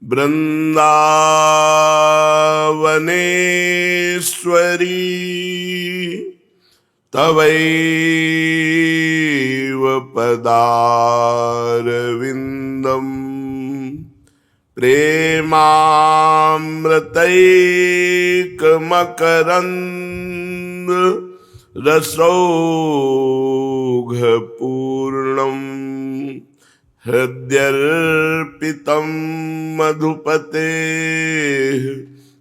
वृंदावनेश्वरी तवैव पदारविन्दम् प्रेमामृतैकमकरन्द रसौघपूर्णम् हृद्यर्पितं मधुपतेः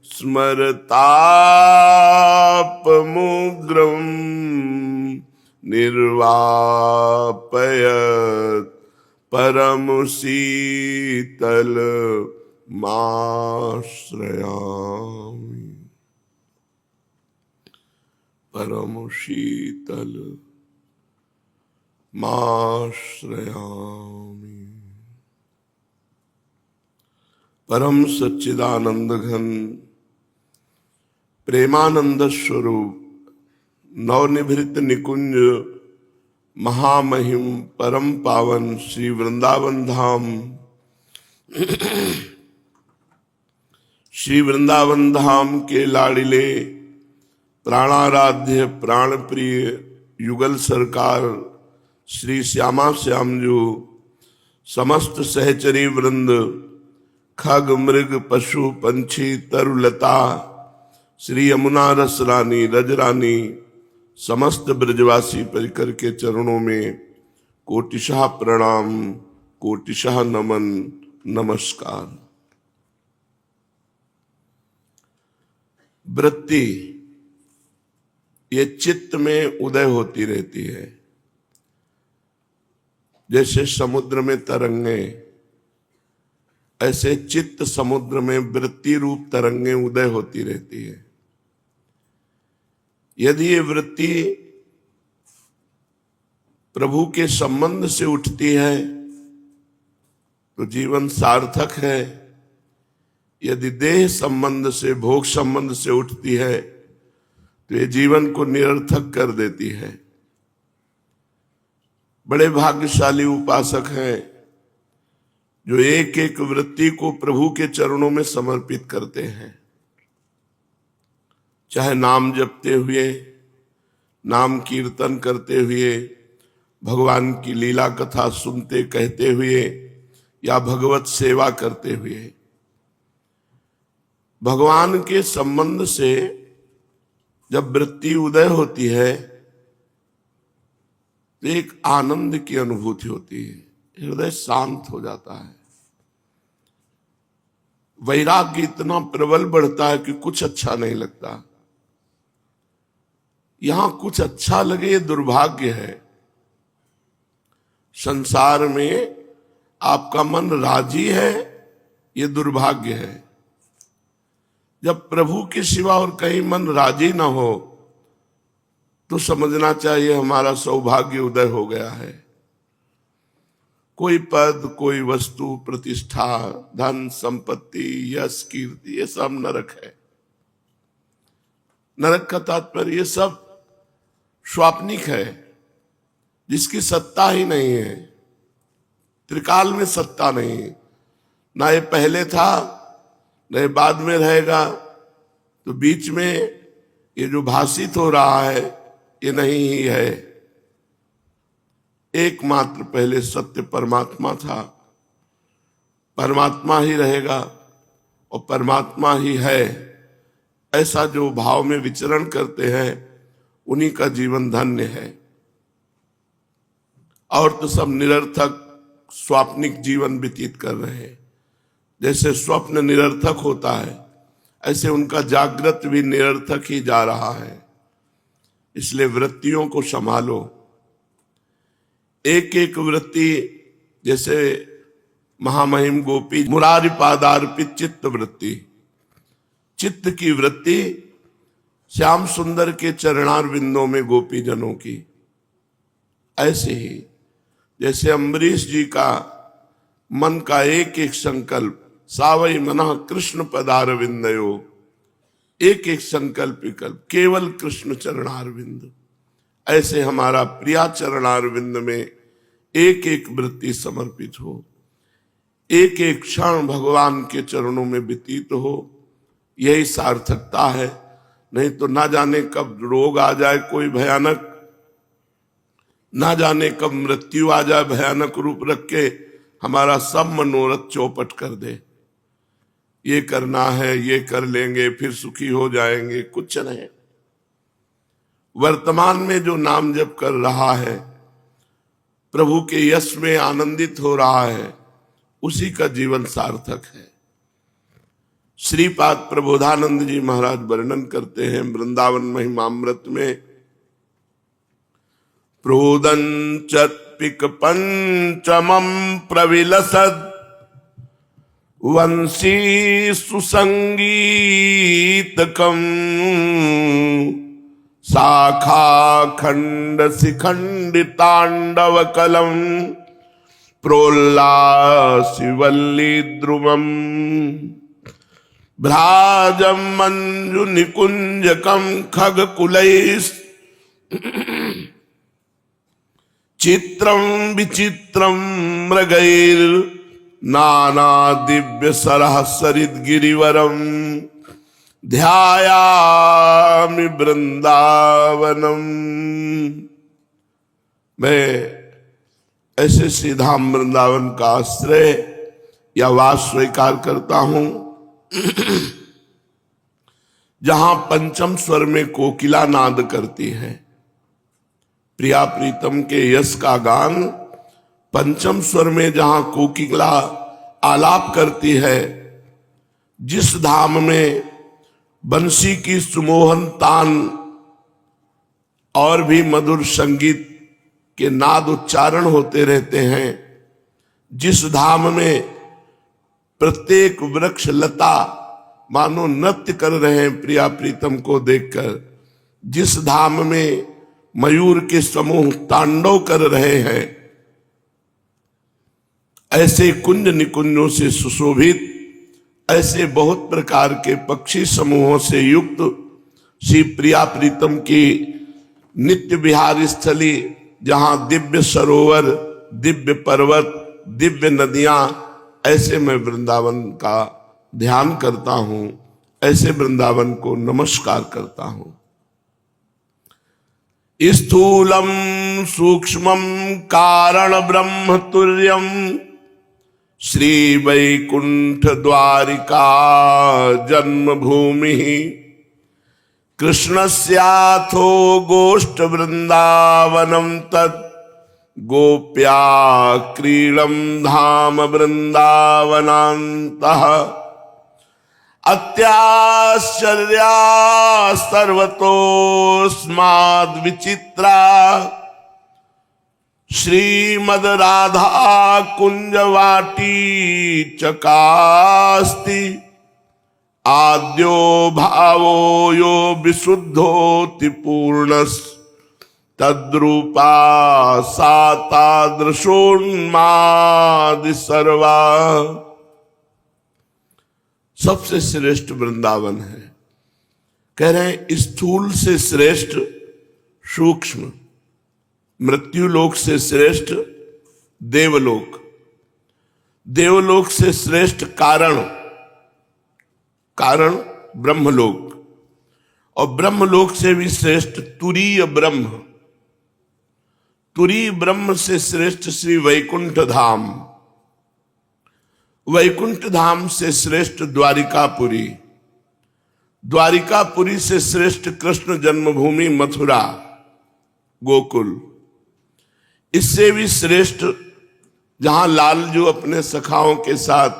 स्मरतापमुग्रं निर्वापयत् परमशीतलमाश्रयामि। परमशीतलमाश्रयामि। परम सच्चिदानंद घन प्रेमानंद स्वरूप नवनिभृत निकुंज महामहिम परम पावन श्री वृंदावन धाम श्री वृंदावन धाम के लाडिले प्राणाराध्य प्राण प्रिय युगल सरकार श्री श्यामा श्यामजू, समस्त सहचरी वृंद, खग मृग पशु पंछी तरुलता, श्री यमुना रस रानी रजरानी, समस्त ब्रजवासी परिकर के चरणों में कोटिशः प्रणाम, कोटिशः नमन, नमस्कार। वृत्ति ये चित्त में उदय होती रहती है, जैसे समुद्र में तरंगे, ऐसे चित्त समुद्र में वृत्ति रूप तरंगे उदय होती रहती है। यदि ये वृत्ति प्रभु के संबंध से उठती है तो जीवन सार्थक है। यदि देह संबंध से, भोग संबंध से उठती है तो ये जीवन को निरर्थक कर देती है। बड़े भाग्यशाली उपासक हैं जो एक एक वृत्ति को प्रभु के चरणों में समर्पित करते हैं, चाहे नाम जपते हुए, नाम कीर्तन करते हुए, भगवान की लीला कथा सुनते कहते हुए या भगवत सेवा करते हुए। भगवान के संबंध से जब वृत्ति उदय होती है तो एक आनंद की अनुभूति होती है, हृदय शांत हो जाता है। वैराग्य इतना प्रबल बढ़ता है कि कुछ अच्छा नहीं लगता। यहां कुछ अच्छा लगे ये दुर्भाग्य है। संसार में आपका मन राजी है, ये दुर्भाग्य है। जब प्रभु के सिवा और कहीं मन राजी ना हो तो समझना चाहिए हमारा सौभाग्य उदय हो गया है। कोई पद, कोई वस्तु, प्रतिष्ठा, धन, संपत्ति, यश, कीर्ति, ये सब नरक है। नरक का तात्पर्य ये सब स्वाप्निक है, जिसकी सत्ता ही नहीं है। त्रिकाल में सत्ता नहीं, ना ये पहले था न ये बाद में रहेगा। तो बीच में ये जो भाषित हो रहा है ये नहीं ही है। एकमात्र पहले सत्य परमात्मा था, परमात्मा ही रहेगा और परमात्मा ही है। ऐसा जो भाव में विचरण करते हैं उन्हीं का जीवन धन्य है। और तो सब निरर्थक स्वाप्निक जीवन व्यतीत कर रहे हैं। जैसे स्वप्न निरर्थक होता है, ऐसे उनका जागृत भी निरर्थक ही जा रहा है। इसलिए वृत्तियों को संभालो। एक एक वृत्ति, जैसे महामहिम गोपी मुरारी पादार्पित चित्त वृत्ति, चित्त की वृत्ति श्याम सुंदर के चरणार बिंदों में गोपी जनों की। ऐसे ही जैसे अम्बरीश जी का मन का एक एक संकल्प, सावई मना कृष्ण पदारविंदयो, एक एक संकल्प विकल्प केवल कृष्ण चरणारविंद। ऐसे हमारा प्रिया चरणारविंद में एक एक वृत्ति समर्पित हो। एक एक क्षण भगवान के चरणों में व्यतीत हो, यही सार्थकता है। नहीं तो ना जाने कब रोग आ जाए कोई भयानक, ना जाने कब मृत्यु आ जाए भयानक रूप रख के, हमारा सब मनोरथ चौपट कर दे। ये करना है, ये कर लेंगे, फिर सुखी हो जाएंगे, कुछ नहीं। वर्तमान में जो नाम जप कर रहा है, प्रभु के यश में आनंदित हो रहा है, उसी का जीवन सार्थक है। श्रीपाद प्रबोधानंद जी महाराज वर्णन करते हैं वृंदावन महिमामृत में, प्रोदंचत्पिक पंचमं प्रविलसद वंशी सुसंगीतकम शाखा खंड शिखंडितांडव कलम प्रोल्लासिवल्ली ध्रुवम भ्राजम मंजु निकुंजकम खग कुलैस् चित्रम विचित्रम मृगैर नाना दिव्य सरह सरित गिरिवरम ध्यायामि वृंदावनम। मैं ऐसे श्रीधाम वृंदावन का आश्रय या वास स्वीकार करता हूं जहां पंचम स्वर में कोकिला नाद करती है। प्रिया प्रीतम के यश का गान पंचम स्वर में जहां कोकिला आलाप करती है, जिस धाम में बंसी की सुमोहन तान और भी मधुर संगीत के नाद उच्चारण होते रहते हैं, जिस धाम में प्रत्येक वृक्ष लता मानो नृत्य कर रहे हैं प्रिया प्रीतम को देखकर, जिस धाम में मयूर के समूह तांडव कर रहे हैं, ऐसे कुंज निकुंजों से सुशोभित, ऐसे बहुत प्रकार के पक्षी समूहों से युक्त श्री प्रिया प्रीतम की नित्य विहार स्थली, जहां दिव्य सरोवर, दिव्य पर्वत, दिव्य नदियां, ऐसे मैं वृंदावन का ध्यान करता हूं, ऐसे वृंदावन को नमस्कार करता हूं। स्थूलम सूक्ष्मम कारण ब्रह्म तुर्यम श्री वैकुंठ द्वारिका जन्मभूमि कृष्णस्याथो गोष्ठ वृंदावनम तत् गोप्या क्रीडम धाम वृंदावनान्तः अत्याश्चर्या सर्वतोस्माद् विचित्रा श्रीमद राधा कुंजवाटी चकास्ति आद्यो भावो यो विशुद्धोति पूर्णस् तद्रूपा सा तादृशोन्मादि सर्वा। सबसे श्रेष्ठ वृंदावन है। कह रहे हैं स्थूल से श्रेष्ठ सूक्ष्म, मृत्युलोक से श्रेष्ठ देवलोक, देवलोक से श्रेष्ठ कारण, कारण ब्रह्मलोक, और ब्रह्मलोक से भी श्रेष्ठ तुरीय ब्रह्म, तुरीय ब्रह्म से श्रेष्ठ श्री वैकुंठ धाम, वैकुंठ धाम से श्रेष्ठ द्वारिकापुरी, द्वारिकापुरी से श्रेष्ठ कृष्ण जन्मभूमि मथुरा गोकुल, इससे भी श्रेष्ठ जहां लालजू अपने सखाओं के साथ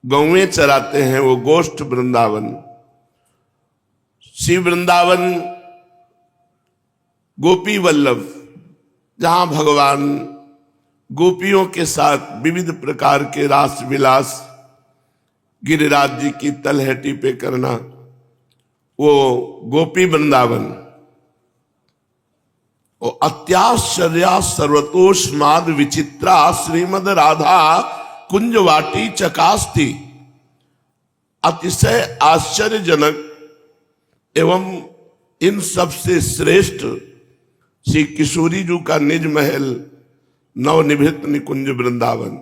गौवें चराते हैं वो गोष्ठ वृंदावन, श्री वृंदावन गोपी वल्लभ, जहां भगवान गोपियों के साथ विविध प्रकार के रास विलास गिरिराज जी की तलहटी पे करना, वो गोपी वृंदावन। और अत्याश्चर्या सर्वतोस्माद विचित्रा श्रीमद राधा कुंजवाटी चकास्ति, अतिशय आश्चर्यजनक एवं इन सबसे श्रेष्ठ श्री किशोरी जी का निज महल नवनिभृत निकुंज वृंदावन।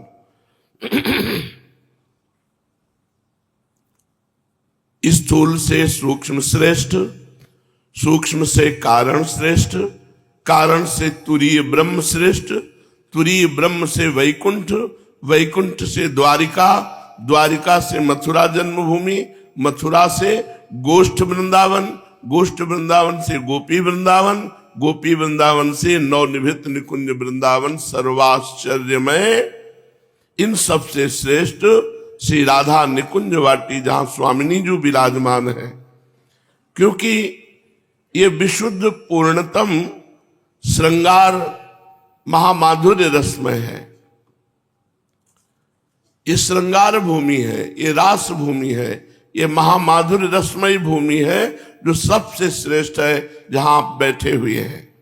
स्थूल से सूक्ष्म श्रेष्ठ, सूक्ष्म से कारण श्रेष्ठ, कारण से तुरीय ब्रह्म श्रेष्ठ, तुरीय ब्रह्म से वैकुंठ, वैकुंठ से द्वारिका, द्वारिका से मथुरा जन्मभूमि, मथुरा से गोष्ठ वृंदावन, गोष्ठ वृंदावन से गोपी वृंदावन, गोपी वृंदावन से नवनिभृत निकुंज वृंदावन सर्वाश्चर्यमय। इन सबसे श्रेष्ठ श्री राधा निकुंज वाटी जहां स्वामिनी जी विराजमान है, क्योंकि ये विशुद्ध पूर्णतम श्रृंगार महामाधुर्य रसमय है। ये श्रृंगार भूमि है, ये रास भूमि है, ये महामाधुर्य रसमय भूमि है जो सबसे श्रेष्ठ है, जहां आप बैठे हुए हैं।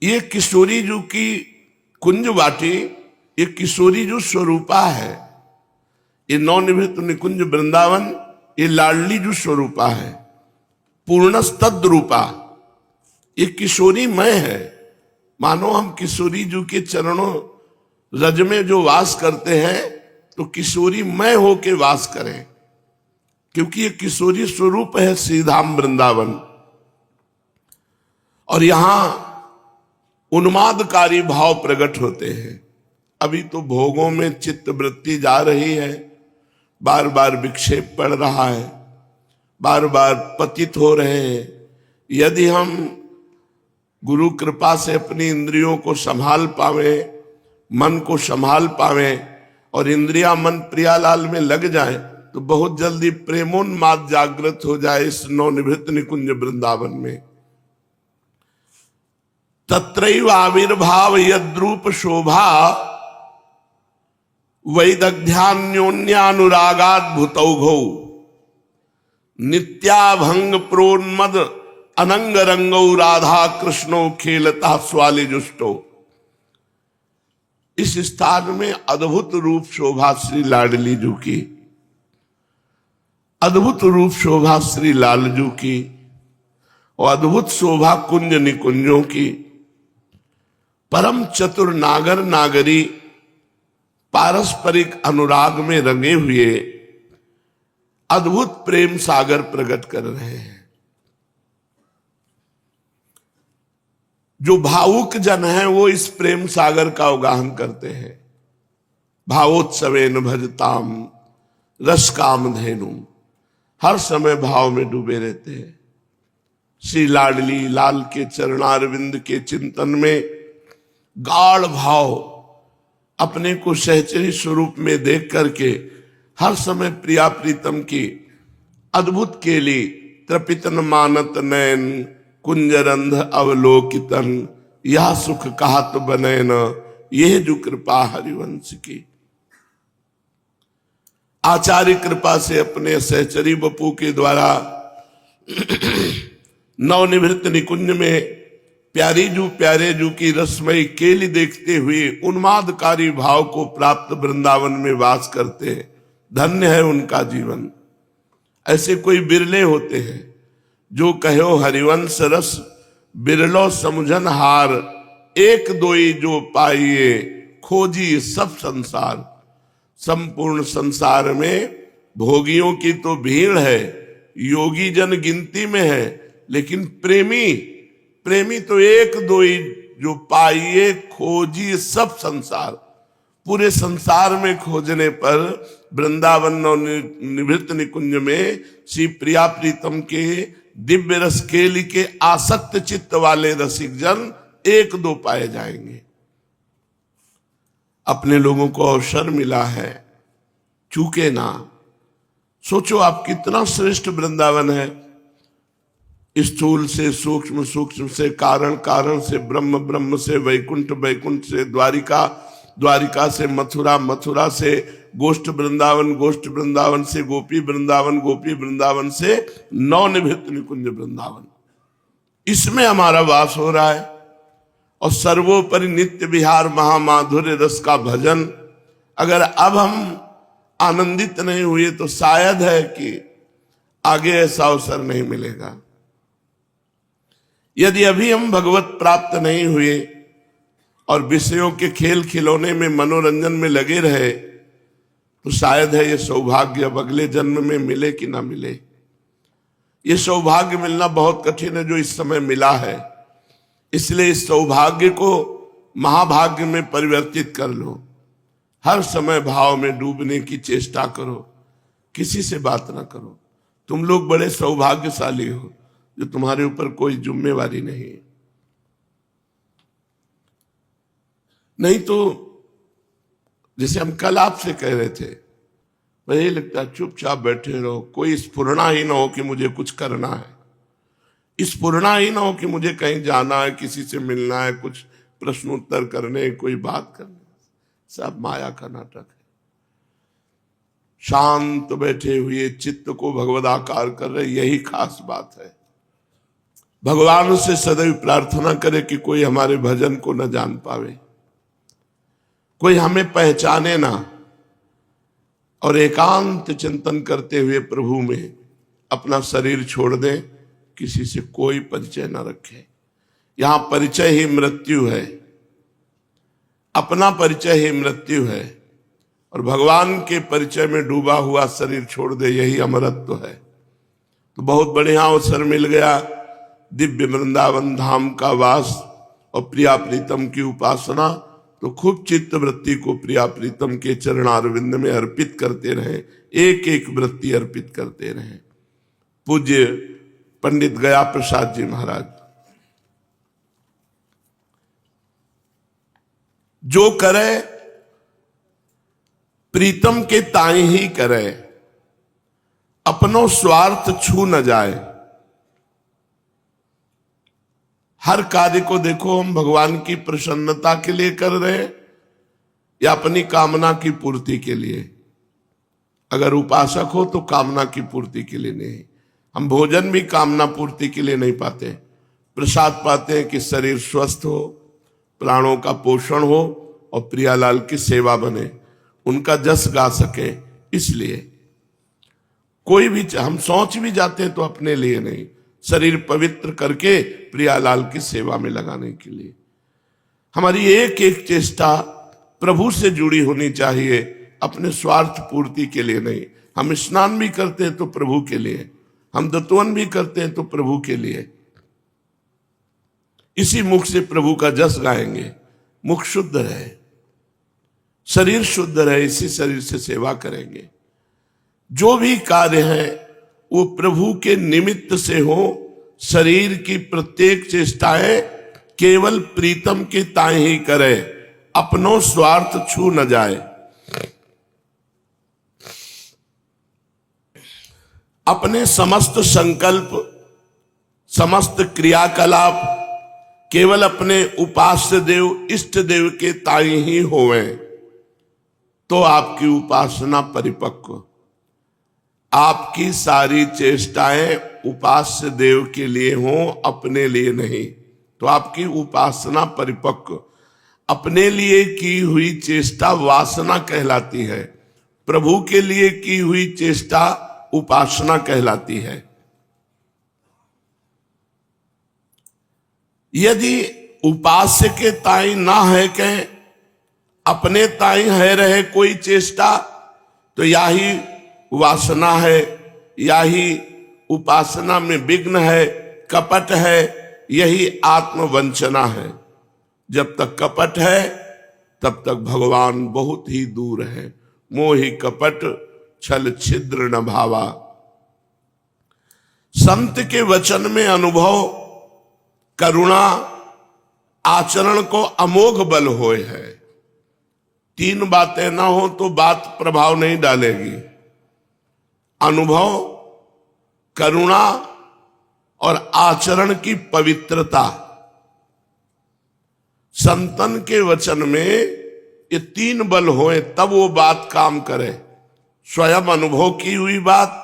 ये किशोरी जी की कुंज वाटी, ये किशोरी जो स्वरूपा है, ये नवनिभृत निकुंज वृंदावन, ये लाडली जो स्वरूपा है, पूर्णस्तद रूपा, ये किशोरीमय है। मानो हम किशोरी जी के चरणों रज में जो वास करते हैं तो किशोरीमय होके वास करें, क्योंकि ये किशोरी स्वरूप है श्रीधाम वृंदावन। और यहां उन्मादकारी भाव प्रकट होते हैं। अभी तो भोगों में चित्त वृत्ति जा रही है, बार बार विक्षेप पड़ रहा है, बार बार पतित हो रहे हैं। यदि हम गुरु कृपा से अपनी इंद्रियों को संभाल पावे, मन को संभाल पावे और इंद्रिया मन प्रियालाल में लग जाए, तो बहुत जल्दी प्रेमोन्माद जागृत हो जाए इस नवनिभृत निकुंज वृंदावन में। तत्रैव आविर्भाव यद्रूप शोभा वैदग्ध्यान्योन्यानुरागाद्भुतौघौ नित्याभंग प्रोन्मद अनंग रंगौ राधा कृष्णो खेलता स्वालिजुष्टो। इस स्थान में अद्भुत रूप शोभा श्री लाडली जी की, अद्भुत रूप शोभा श्री लालजू की, और अद्भुत शोभा कुंज निकुंजों की। परम चतुर नागर नागरी पारस्परिक अनुराग में रंगे हुए अद्भुत प्रेम सागर प्रकट कर रहे हैं। जो भावुक जन हैं वो इस प्रेम सागर का अवगाहन करते हैं। भावोत्सवेन भजताम रस काम धेनु, हर समय भाव में डूबे रहते हैं। श्री लाडली लाल के चरणारविंद के चिंतन में गाढ़ भाव, अपने को सहचरी स्वरूप में देख करके हर समय प्रिया प्रीतम की अद्भुत केली त्रपितन मानत नयन कुंजरंध अवलोकितन, यह सुख कहत बने न यह जो कृपा हरिवंश की। आचार्य कृपा से अपने सहचरी बपू के द्वारा नवनिभृत निकुंज में प्यारे जू की रसमयी केली देखते हुए उन्मादकारी भाव को प्राप्त वृंदावन में वास करते हैं। धन्य है उनका जीवन। ऐसे कोई बिरले होते हैं जो कहो हरिवंश रस बिरलो समुझन हार, एक दोई जो पाइए खोजी सब संसार। संपूर्ण संसार में भोगियों की तो भीड़ है, योगी जन गिनती में है, लेकिन प्रेमी तो एक दो ही जो पाइए खोजी सब संसार। पूरे संसार में खोजने पर वृंदावन और निभृत निकुंज में श्री प्रिया प्रीतम के दिव्य रस केली के आसक्त चित्त वाले रसिक जन एक दो पाए जाएंगे। अपने लोगों को अवसर मिला है, चूके ना। सोचो आप कितना श्रेष्ठ वृंदावन है। स्थूल से सूक्ष्म, सूक्ष्म से कारण, कारण से ब्रह्म, ब्रह्म से वैकुंठ, वैकुंठ से द्वारिका, द्वारिका से मथुरा, मथुरा से गोष्ठ वृंदावन, गोष्ठ वृंदावन से गोपी वृंदावन, गोपी वृंदावन से नवनिभृत निकुंज वृंदावन। इसमें हमारा वास हो रहा है। और सर्वोपरि नित्य विहार महामाधुर्य रस का भजन। अगर अब हम आनंदित नहीं हुए तो शायद है कि आगे ऐसा अवसर नहीं मिलेगा। यदि अभी हम भगवत प्राप्त नहीं हुए और विषयों के खेल खिलौने में, मनोरंजन में लगे रहे तो शायद है ये सौभाग्य अब अगले जन्म में मिले कि ना मिले। ये सौभाग्य मिलना बहुत कठिन है जो इस समय मिला है। इसलिए इस सौभाग्य को महाभाग्य में परिवर्तित कर लो। हर समय भाव में डूबने की चेष्टा करो, किसी से बात ना करो। तुम लोग बड़े सौभाग्यशाली हो जो तुम्हारे ऊपर कोई जिम्मेवारी नहीं है। नहीं तो जैसे हम कल आपसे कह रहे थे, वही लगता है चुपचाप बैठे रहो, कोई स्फुरना ही ना हो कि मुझे कुछ करना है, स्फुरना ही ना हो कि मुझे कहीं जाना है, किसी से मिलना है, कुछ प्रश्न उत्तर करने, कोई बात करनी। सब माया का नाटक है। शांत बैठे हुए चित्त को भगवदाकार कर रहे, यही खास बात है। भगवान से सदैव प्रार्थना करे कि कोई हमारे भजन को न जान पावे, कोई हमें पहचाने ना, और एकांत चिंतन करते हुए प्रभु में अपना शरीर छोड़ दें, किसी से कोई परिचय न रखे। यहां परिचय ही मृत्यु है, अपना परिचय ही मृत्यु है, और भगवान के परिचय में डूबा हुआ शरीर छोड़ दे, यही अमरत्व है। तो बहुत बढ़िया अवसर मिल गया, दिव्य वृंदावन धाम का वास और प्रिया प्रीतम की उपासना। तो खूब चित्त वृत्ति को प्रिया प्रीतम के चरणारविंद में अर्पित करते रहें, एक एक वृत्ति अर्पित करते रहें। पूज्य पंडित गया प्रसाद जी महाराज, जो करे प्रीतम के ताई ही करे, अपनो स्वार्थ छू न जाए। हर कार्य को देखो हम भगवान की प्रसन्नता के लिए कर रहे हैं या अपनी कामना की पूर्ति के लिए। अगर उपासक हो तो कामना की पूर्ति के लिए नहीं। हम भोजन भी कामना पूर्ति के लिए नहीं पाते, प्रसाद पाते हैं कि शरीर स्वस्थ हो, प्राणों का पोषण हो और प्रियालाल की सेवा बने, उनका जस गा सके। इसलिए कोई भी, हम सोच भी जाते हैं तो अपने लिए नहीं, शरीर पवित्र करके प्रियालाल की सेवा में लगाने के लिए। हमारी एक एक चेष्टा प्रभु से जुड़ी होनी चाहिए, अपने स्वार्थ पूर्ति के लिए नहीं। हम स्नान भी करते हैं तो प्रभु के लिए, हम दत्तवन भी करते हैं तो प्रभु के लिए। इसी मुख से प्रभु का जस गाएंगे। मुख शुद्ध रहे, शरीर शुद्ध रहे, इसी शरीर से सेवा करेंगे। जो भी कार्य है वो प्रभु के निमित्त से हो। शरीर की प्रत्येक चेष्टाएं केवल प्रीतम के ताई ही करे, अपनो स्वार्थ छू न जाए। अपने समस्त संकल्प, समस्त क्रियाकलाप केवल अपने उपास्य देव, इष्ट देव के ताई ही होवें, तो आपकी उपासना परिपक्व। आपकी सारी चेष्टाएं उपास्य देव के लिए हों, अपने लिए नहीं, तो आपकी उपासना परिपक्व। अपने लिए की हुई चेष्टा वासना कहलाती है, प्रभु के लिए की हुई चेष्टा उपासना कहलाती है। यदि उपास्य के ताई ना है के अपने ताई है रहे कोई चेष्टा, तो यही वासना है, यही उपासना में विघ्न है, कपट है, यही आत्मवंचना है। जब तक कपट है तब तक भगवान बहुत ही दूर है। मोहि कपट छल छिद्र न भावा। संत के वचन में अनुभव, करुणा, आचरण को अमोघ बल होए है। तीन बातें ना हो तो बात प्रभाव नहीं डालेगी। अनुभव, करुणा और आचरण की पवित्रता। संतन के वचन में ये तीन बल होए तब वो बात काम करे। स्वयं अनुभव की हुई बात,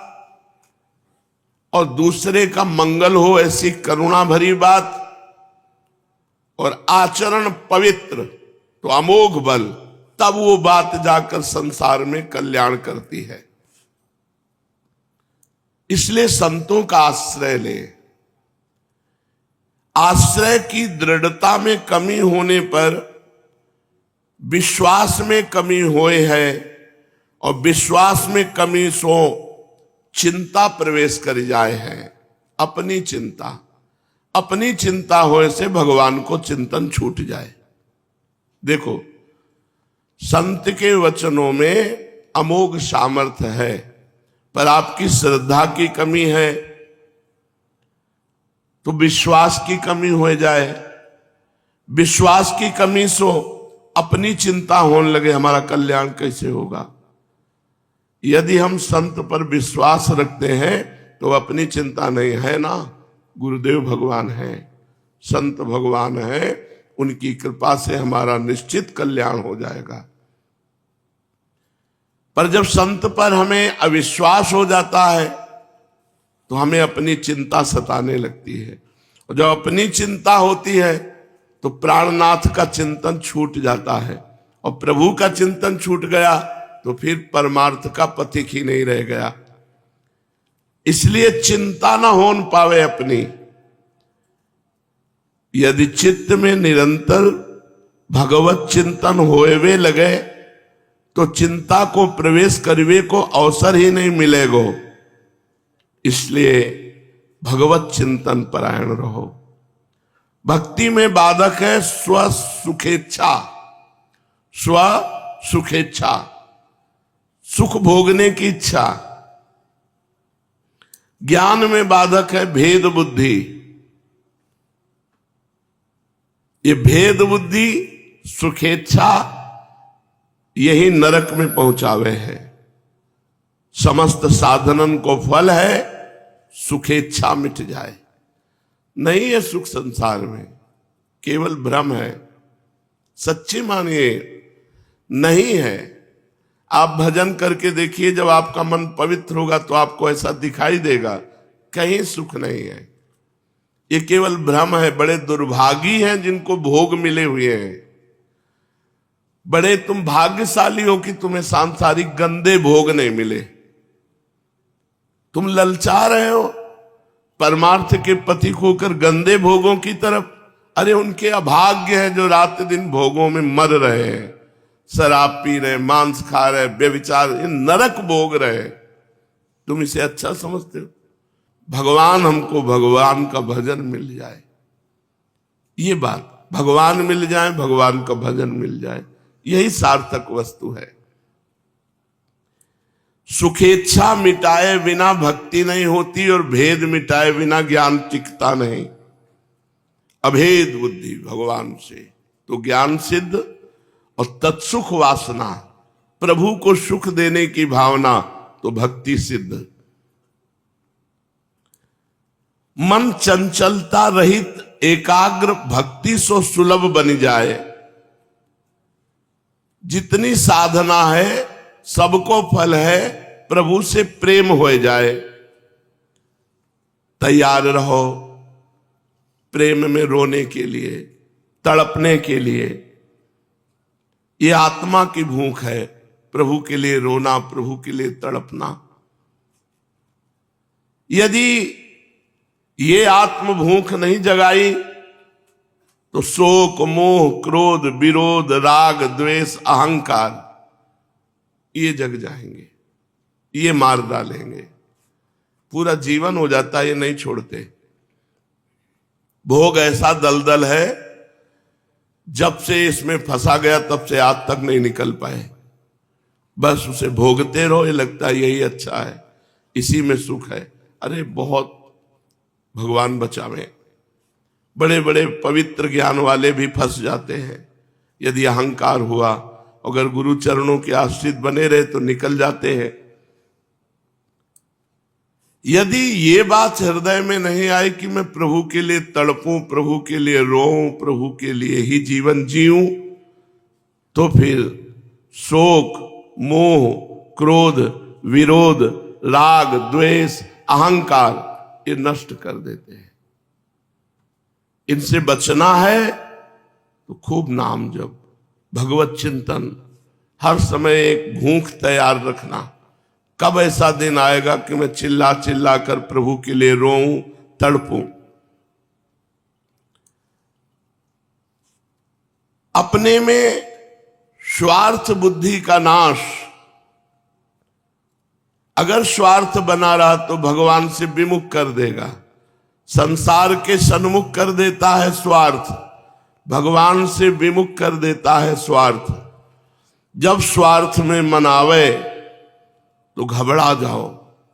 और दूसरे का मंगल हो ऐसी करुणा भरी बात, और आचरण पवित्र, तो अमोघ बल, तब वो बात जाकर संसार में कल्याण करती है। इसलिए संतों का आश्रय ले। आश्रय की दृढ़ता में कमी होने पर विश्वास में कमी होए है और विश्वास में कमी सो चिंता प्रवेश कर जाए है। अपनी चिंता होए से भगवान को चिंतन छूट जाए। देखो, संत के वचनों में अमोघ सामर्थ्य है, पर आपकी श्रद्धा की कमी है तो विश्वास की कमी हो जाए। विश्वास की कमी सो अपनी चिंता होने लगे, हमारा कल्याण कैसे होगा। यदि हम संत पर विश्वास रखते हैं तो अपनी चिंता नहीं है ना, गुरुदेव भगवान है, संत भगवान है, उनकी कृपा से हमारा निश्चित कल्याण हो जाएगा। पर जब संत पर हमें अविश्वास हो जाता है तो हमें अपनी चिंता सताने लगती है, और जब अपनी चिंता होती है तो प्राणनाथ का चिंतन छूट जाता है, और प्रभु का चिंतन छूट गया तो फिर परमार्थ का पथिक ही नहीं रह गया। इसलिए चिंता ना हो पावे अपनी। यदि चित्त में निरंतर भगवत चिंतन होवे लगे तो चिंता को प्रवेश करवे को अवसर ही नहीं मिलेगो। इसलिए भगवत चिंतन परायण रहो। भक्ति में बाधक है स्व सुखेच्छा, सुख भोगने की इच्छा। ज्ञान में बाधक है भेद बुद्धि। ये भेद बुद्धि सुखेच्छा यही नरक में पहुंचावे है। समस्त साधनन को फल है सुखेच्छा मिट जाए। नहीं है सुख संसार में, केवल भ्रम है। सच्ची मानिए नहीं है। आप भजन करके देखिए, जब आपका मन पवित्र होगा तो आपको ऐसा दिखाई देगा, कहीं सुख नहीं है। ये केवल भ्रम है। बड़े दुर्भागी हैं जिनको भोग मिले हुए हैं। बड़े तुम भाग्यशाली हो कि तुम्हें सांसारिक गंदे भोग नहीं मिले। तुम ललचा रहे हो परमार्थ के पथिक होकर गंदे भोगों की तरफ। अरे उनके अभाग्य है जो रात दिन भोगों में मर रहे हैं, शराब पी रहे, मांस खा रहे, व्यभिचार, नरक भोग रहे। तुम इसे अच्छा समझते हो? भगवान, हमको भगवान का भजन मिल जाए, ये बात, भगवान मिल जाए, भगवान का भजन मिल जाए, यही सार्थक वस्तु है। सुखेच्छा मिटाए बिना भक्ति नहीं होती और भेद मिटाए बिना ज्ञान टिकता नहीं। अभेद बुद्धि भगवान से तो ज्ञान सिद्ध, और तत्सुख वासना, प्रभु को सुख देने की भावना तो भक्ति सिद्ध। मन चंचलता रहित एकाग्र भक्ति सो सुलभ बन जाए। जितनी साधना है सबको फल है, प्रभु से प्रेम हो जाए। तैयार रहो प्रेम में रोने के लिए, तड़पने के लिए। ये आत्मा की भूख है, प्रभु के लिए रोना, प्रभु के लिए तड़पना। यदि ये आत्म भूख नहीं जगाई तो शोक, मोह, क्रोध, विरोध, राग, द्वेष, अहंकार ये जग जाएंगे, ये मार डालेंगे। पूरा जीवन हो जाता है, ये नहीं छोड़ते। भोग ऐसा दलदल है, जब से इसमें फंसा गया तब से आज तक नहीं निकल पाए। बस उसे भोगते रहो, ये लगता है यही अच्छा है, इसी में सुख है। अरे बहुत भगवान बचावे। बड़े बड़े पवित्र ज्ञान वाले भी फंस जाते हैं। यदि अहंकार हुआ, अगर गुरु चरणों के आश्रित बने रहे तो निकल जाते हैं। यदि ये बात हृदय में नहीं आई कि मैं प्रभु के लिए तड़पूं, प्रभु के लिए रोऊं, प्रभु के लिए ही जीवन जीऊं, तो फिर शोक, मोह, क्रोध, विरोध, राग, द्वेष, अहंकार ये नष्ट कर देते हैं। इनसे बचना है तो खूब नाम जप, भगवत चिंतन, हर समय एक भूख तैयार रखना। कब ऐसा दिन आएगा कि मैं चिल्ला चिल्ला कर प्रभु के लिए रोऊं, तड़पूं। अपने में स्वार्थ बुद्धि का नाश। अगर स्वार्थ बना रहा तो भगवान से विमुख कर देगा। संसार के सन्मुख कर देता है स्वार्थ, भगवान से विमुख कर देता है स्वार्थ। जब स्वार्थ में मन आवे तो घबरा जाओ,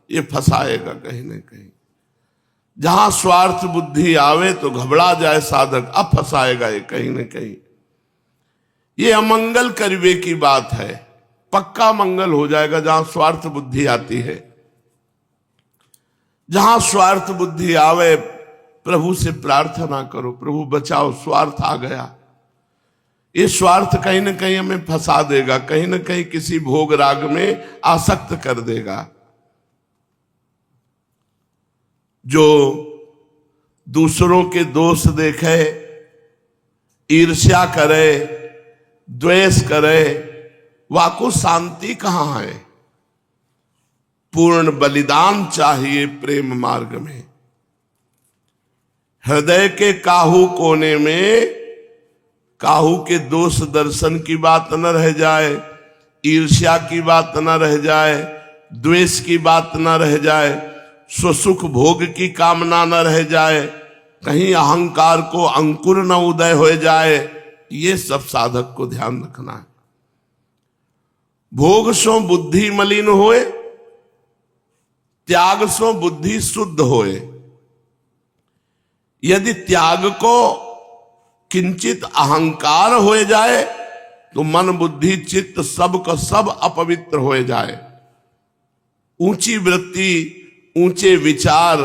ये फंसाएगा कहीं न कहीं। जहां स्वार्थ बुद्धि आवे तो घबरा जाए साधक, अब फंसाएगा ये कहीं न कहीं। ये अमंगल करिवे की बात है, पक्का मंगल हो जाएगा जहां स्वार्थ बुद्धि आती है। जहां स्वार्थ बुद्धि आवे प्रभु से प्रार्थना करो, प्रभु बचाओ, स्वार्थ आ गया। ये स्वार्थ कहीं न कहीं हमें फंसा देगा, कहीं न कहीं किसी भोग राग में आसक्त कर देगा। जो दूसरों के दोष देखे, ईर्ष्या करे, द्वेष करे, वाको शांति कहां है। पूर्ण बलिदान चाहिए प्रेम मार्ग में। हृदय के काहू कोने में काहू के दोष दर्शन की बात न रह जाए, ईर्ष्या की बात न रह जाए, द्वेष की बात न रह जाए, स्वसुख भोग की कामना न रह जाए, कहीं अहंकार को अंकुर न उदय हो जाए। ये सब साधक को ध्यान रखना है। भोग सो बुद्धि मलिन होए, त्याग सो बुद्धि शुद्ध होए। यदि त्याग को किंचित अहंकार हो जाए तो मन बुद्धि चित्त सब का सब अपवित्र हो जाए। ऊंची वृत्ति, ऊंचे विचार,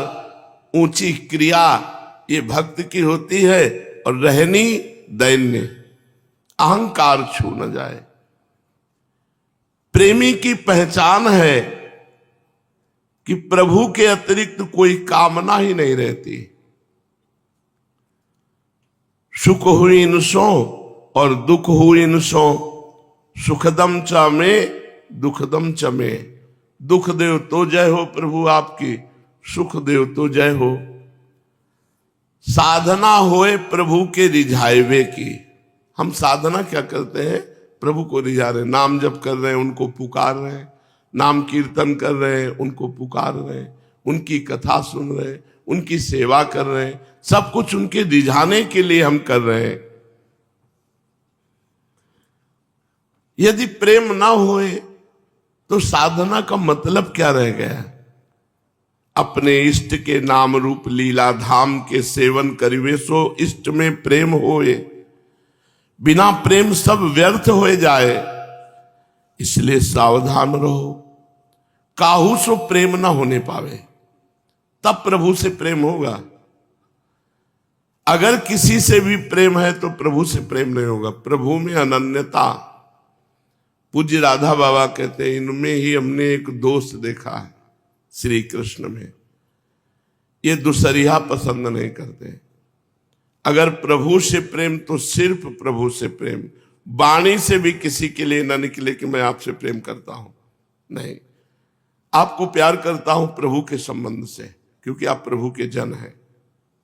ऊंची क्रिया ये भक्त की होती है, और रहनी दैन्य, अहंकार छू न जाए। प्रेमी की पहचान है कि प्रभु के अतिरिक्त कोई कामना ही नहीं रहती। सुख हुई इन सो और दुख हुई इन सो, सुखदम च में दुखदम च में। दुख देव तो जय हो प्रभु आपकी, सुख देव तो जय हो। साधना होए प्रभु के रिझाइवे की। हम साधना क्या करते हैं, प्रभु को रिझा रहे हैं, नाम जप कर रहे हैं, उनको पुकार रहे हैं, नाम कीर्तन कर रहे हैं, उनको पुकार रहे हैं, उनकी कथा सुन रहे हैं, उनकी सेवा कर रहे हैं, सब कुछ उनके रिझाने के लिए हम कर रहे हैं। यदि प्रेम ना होए तो साधना का मतलब क्या रह गया। अपने इष्ट के नाम रूप लीला धाम के सेवन करिवे सो इष्ट में प्रेम होए। बिना प्रेम सब व्यर्थ हो जाए, इसलिए सावधान रहो। काहू सो प्रेम ना होने पावे, तब प्रभु से प्रेम होगा। अगर किसी से भी प्रेम है तो प्रभु से प्रेम नहीं होगा। प्रभु में अनन्यता। पूज्य राधा बाबा कहते हैं, इनमें ही हमने एक दोष देखा है श्री कृष्ण में, ये दुसरिया पसंद नहीं करते। अगर प्रभु से प्रेम तो सिर्फ प्रभु से प्रेम, वाणी से भी किसी के लिए ना निकले कि मैं आपसे प्रेम करता हूं। नहीं, आपको प्यार करता हूं प्रभु के संबंध से, क्योंकि आप प्रभु के जन हैं।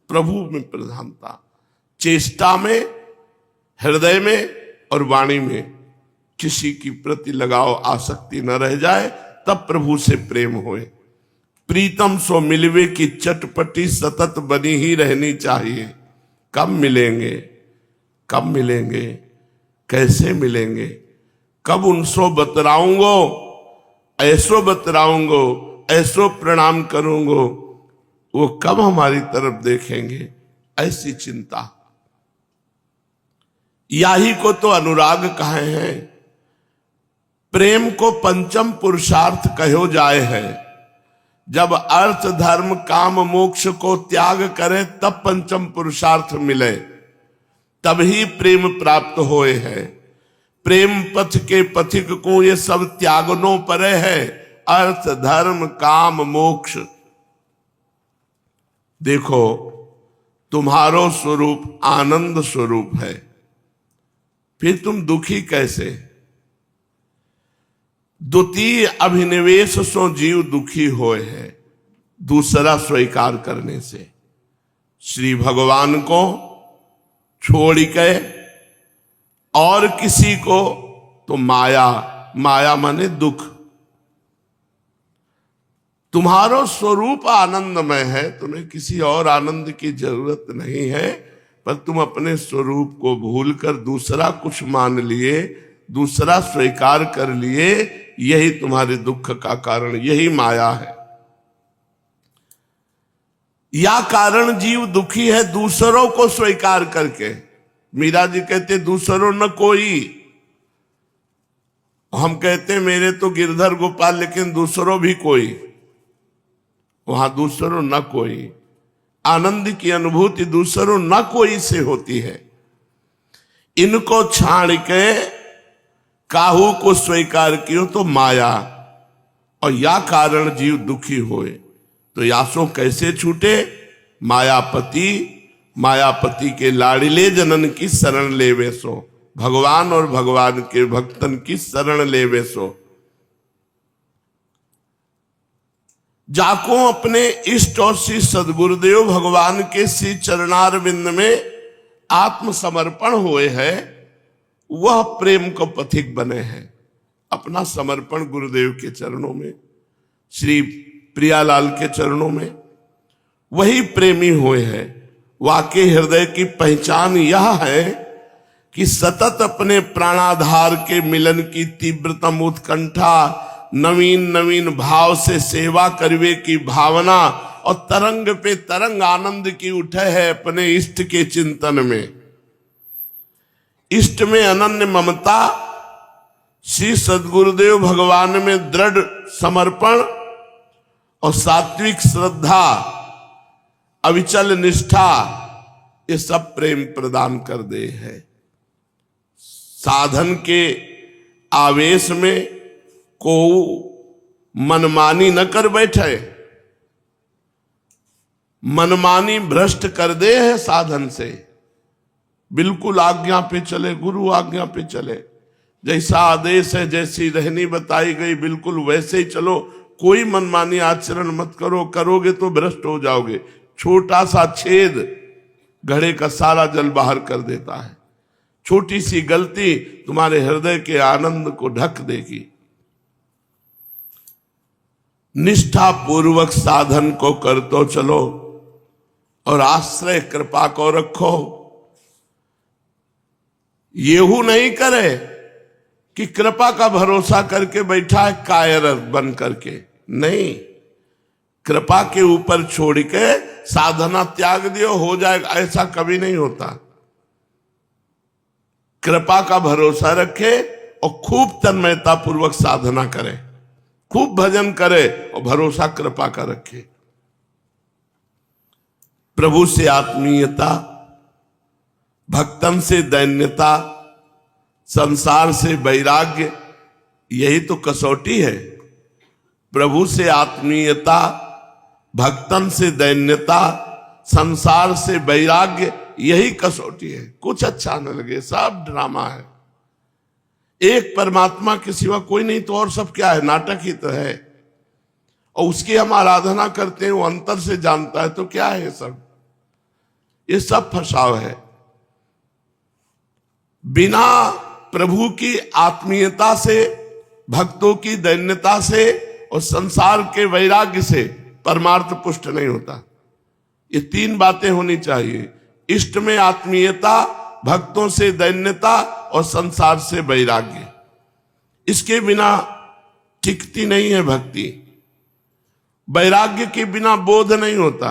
प्रभु में प्रधानता, चेष्टा में, हृदय में और वाणी में किसी की प्रति लगाव आसक्ति न रह जाए, तब प्रभु से प्रेम होए। प्रीतम सो मिलवे की चटपटी सतत बनी ही रहनी चाहिए। कब मिलेंगे, कब मिलेंगे, कैसे मिलेंगे, कब उनसो बतराऊंगो, ऐसो बतराऊंगो, ऐसो प्रणाम करूंगो, वो कब हमारी तरफ देखेंगे, ऐसी चिंता। याही को तो अनुराग कहे हैं। प्रेम को पंचम पुरुषार्थ कहो जाए है। जब अर्थ धर्म काम मोक्ष को त्याग करे तब पंचम पुरुषार्थ मिले, तभी प्रेम प्राप्त होए है। प्रेम पथ के पथिक को ये सब त्यागनों परे है। अर्थ धर्म काम मोक्ष। देखो, तुम्हारो स्वरूप आनंद स्वरूप है, फिर तुम दुखी कैसे। द्वितीय अभिनिवेश सो जीव दुखी होए है, दूसरा स्वीकार करने से। श्री भगवान को छोड़ के और किसी को तो माया, माया माने दुख। तुम्हारो स्वरूप आनंदमय है, तुम्हें किसी और आनंद की जरूरत नहीं है, पर तुम अपने स्वरूप को भूलकर दूसरा कुछ मान लिए, दूसरा स्वीकार कर लिए, यही तुम्हारे दुख का कारण, यही माया है। या कारण जीव दुखी है दूसरों को स्वीकार करके। मीरा जी कहते दूसरों न कोई, हम कहते मेरे तो गिरधर गोपाल, लेकिन दूसरों भी कोई, वहां दूसरों न कोई। आनंद की अनुभूति दूसरों न कोई से होती है। इनको छाड़ के काहू को स्वीकार कियो तो माया, और या कारण जीव दुखी होए। तो यासो कैसे छूटे? मायापति, मायापति के लाड़िले जनन की शरण लेवे सो, भगवान और भगवान के भक्तन की शरण लेवे सो। जाको अपने इष्ट और श्री सदगुरुदेव भगवान के श्री चरणारविंद में आत्मसमर्पण हुए हैं, वह प्रेम को पथिक बने हैं। अपना समर्पण गुरुदेव के चरणों में, श्री प्रियालाल के चरणों में, वही प्रेमी हुए हैं। वाकई हृदय की पहचान यह है कि सतत अपने प्राणाधार के मिलन की तीव्रतम उत्कंठा, नवीन नवीन भाव से सेवा करवे की भावना, और तरंग पे तरंग आनंद की उठे है अपने इष्ट के चिंतन में। इष्ट में अनन्य ममता, श्री सद्गुरुदेव भगवान में दृढ़ समर्पण और सात्विक श्रद्धा, अविचल निष्ठा, ये सब प्रेम प्रदान कर दे है। साधन के आवेश में को मनमानी न कर बैठे, मनमानी भ्रष्ट कर दे है साधन से। बिल्कुल आज्ञा पे चले, गुरु आज्ञा पे चले, जैसा आदेश है, जैसी रहनी बताई गई बिल्कुल वैसे ही चलो। कोई मनमानी आचरण मत करो, करोगे तो भ्रष्ट हो जाओगे। छोटा सा छेद घड़े का सारा जल बाहर कर देता है। छोटी सी गलती तुम्हारे हृदय के आनंद को ढक देगी। निष्ठा पूर्वक साधन को कर तो चलो, और आश्रय कृपा को रखो। येहू नहीं करे कि कृपा का भरोसा करके बैठा है कायर बन करके, नहीं। कृपा के ऊपर छोड़ के साधना त्याग दियो, हो जाएगा, ऐसा कभी नहीं होता। कृपा का भरोसा रखे और खूब तन्मयता पूर्वक साधना करे, खूब भजन करे और भरोसा कृपा का रखे। प्रभु से आत्मीयता, भक्तन से दैन्यता, संसार से वैराग्य, यही तो कसौटी है। प्रभु से आत्मीयता, भक्तन से दैन्यता, संसार से वैराग्य, यही कसौटी है। कुछ अच्छा न लगे, सब ड्रामा है। एक परमात्मा के सिवा कोई नहीं, तो और सब क्या है? नाटक ही तो है। और उसकी हम आराधना करते हैं, वो अंतर से जानता है, तो क्या है ये सब? ये सब फसाव है। बिना प्रभु की आत्मीयता से, भक्तों की दैन्यता से और संसार के वैराग्य से परमार्थ पुष्ट नहीं होता। ये तीन बातें होनी चाहिए। इष्ट में आत्मीयता, भक्तों से दैन्यता और संसार से वैराग्य। इसके बिना टिकती नहीं है भक्ति। वैराग्य के बिना बोध नहीं होता,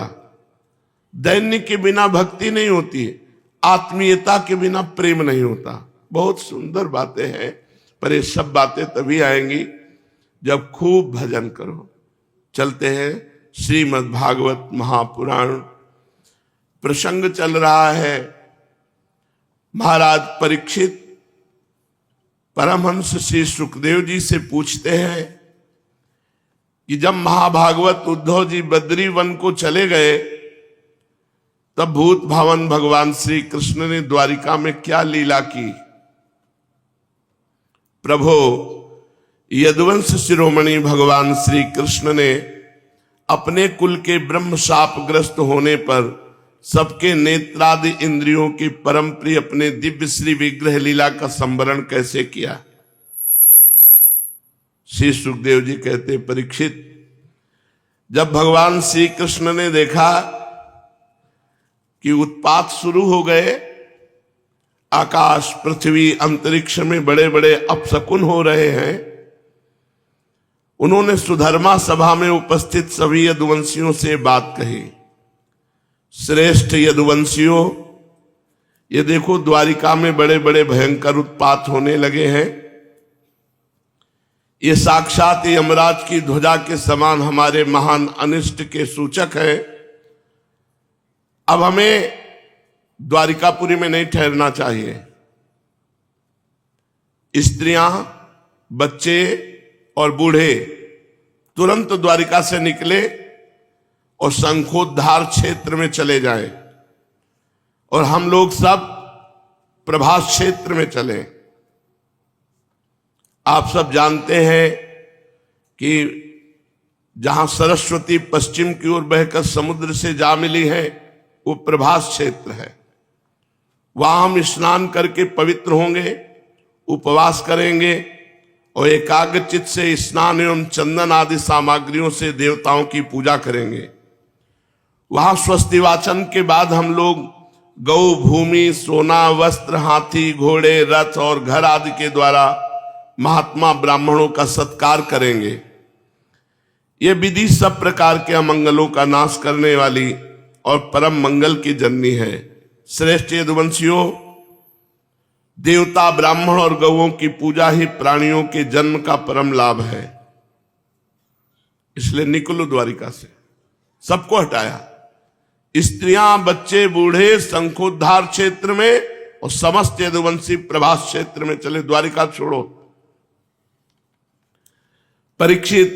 दैन्य के बिना भक्ति नहीं होती, आत्मीयता के बिना प्रेम नहीं होता। बहुत सुंदर बातें हैं, पर ये सब बातें तभी आएंगी जब खूब भजन करो। चलते हैं श्रीमद् भागवत महापुराण। प्रसंग चल रहा है, महाराज परीक्षित परमहंस श्री सुखदेव जी से पूछते हैं कि जब महाभागवत उद्धव जी बद्री वन को चले गए, तब भूत भावन भगवान श्री कृष्ण ने द्वारिका में क्या लीला की? प्रभो, यदुवंश शिरोमणि भगवान श्री कृष्ण ने अपने कुल के ब्रह्म शापग्रस्त होने पर सबके नेत्रादि इंद्रियों की परम प्रिय अपने दिव्य श्री विग्रह लीला का संवरण कैसे किया? श्री सुखदेव जी कहते, परीक्षित, जब भगवान श्री कृष्ण ने देखा कि उत्पात शुरू हो गए, आकाश पृथ्वी अंतरिक्ष में बड़े बड़े अपशकुन हो रहे हैं, उन्होंने सुधर्मा सभा में उपस्थित सभी यदुवंशियों से बात कही। श्रेष्ठ यदुवंशियों, ये देखो द्वारिका में बड़े बड़े भयंकर उत्पात होने लगे हैं। ये साक्षात यमराज की ध्वजा के समान हमारे महान अनिष्ट के सूचक है। अब हमें द्वारिकापुरी में नहीं ठहरना चाहिए। स्त्रियां, बच्चे और बूढ़े तुरंत द्वारिका से निकले और शंखोद्धार क्षेत्र में चले जाएं, और हम लोग सब प्रभास क्षेत्र में चले। आप सब जानते हैं कि जहां सरस्वती पश्चिम की ओर बहकर समुद्र से जा मिली है, वो प्रभास क्षेत्र है। वहां हम स्नान करके पवित्र होंगे, उपवास करेंगे और एकाग्रचित्त से स्नान एवं चंदन आदि सामग्रियों से देवताओं की पूजा करेंगे। वहां स्वस्ति वाचन के बाद हम लोग गौ, भूमि, सोना, वस्त्र, हाथी, घोड़े, रथ और घर आदि के द्वारा महात्मा ब्राह्मणों का सत्कार करेंगे। ये विधि सब प्रकार के अमंगलों का नाश करने वाली और परम मंगल की जननी है। श्रेष्ठ यदुवंशियों, देवता, ब्राह्मण और गौओं की पूजा ही प्राणियों के जन्म का परम लाभ है। इसलिए निकलो द्वारिका से। सबको हटाया, स्त्रियां, बच्चे, बूढ़े शंखोद्धार क्षेत्र में और समस्त यदुवंशी प्रभास क्षेत्र में चले। द्वारिका छोड़ो। परीक्षित,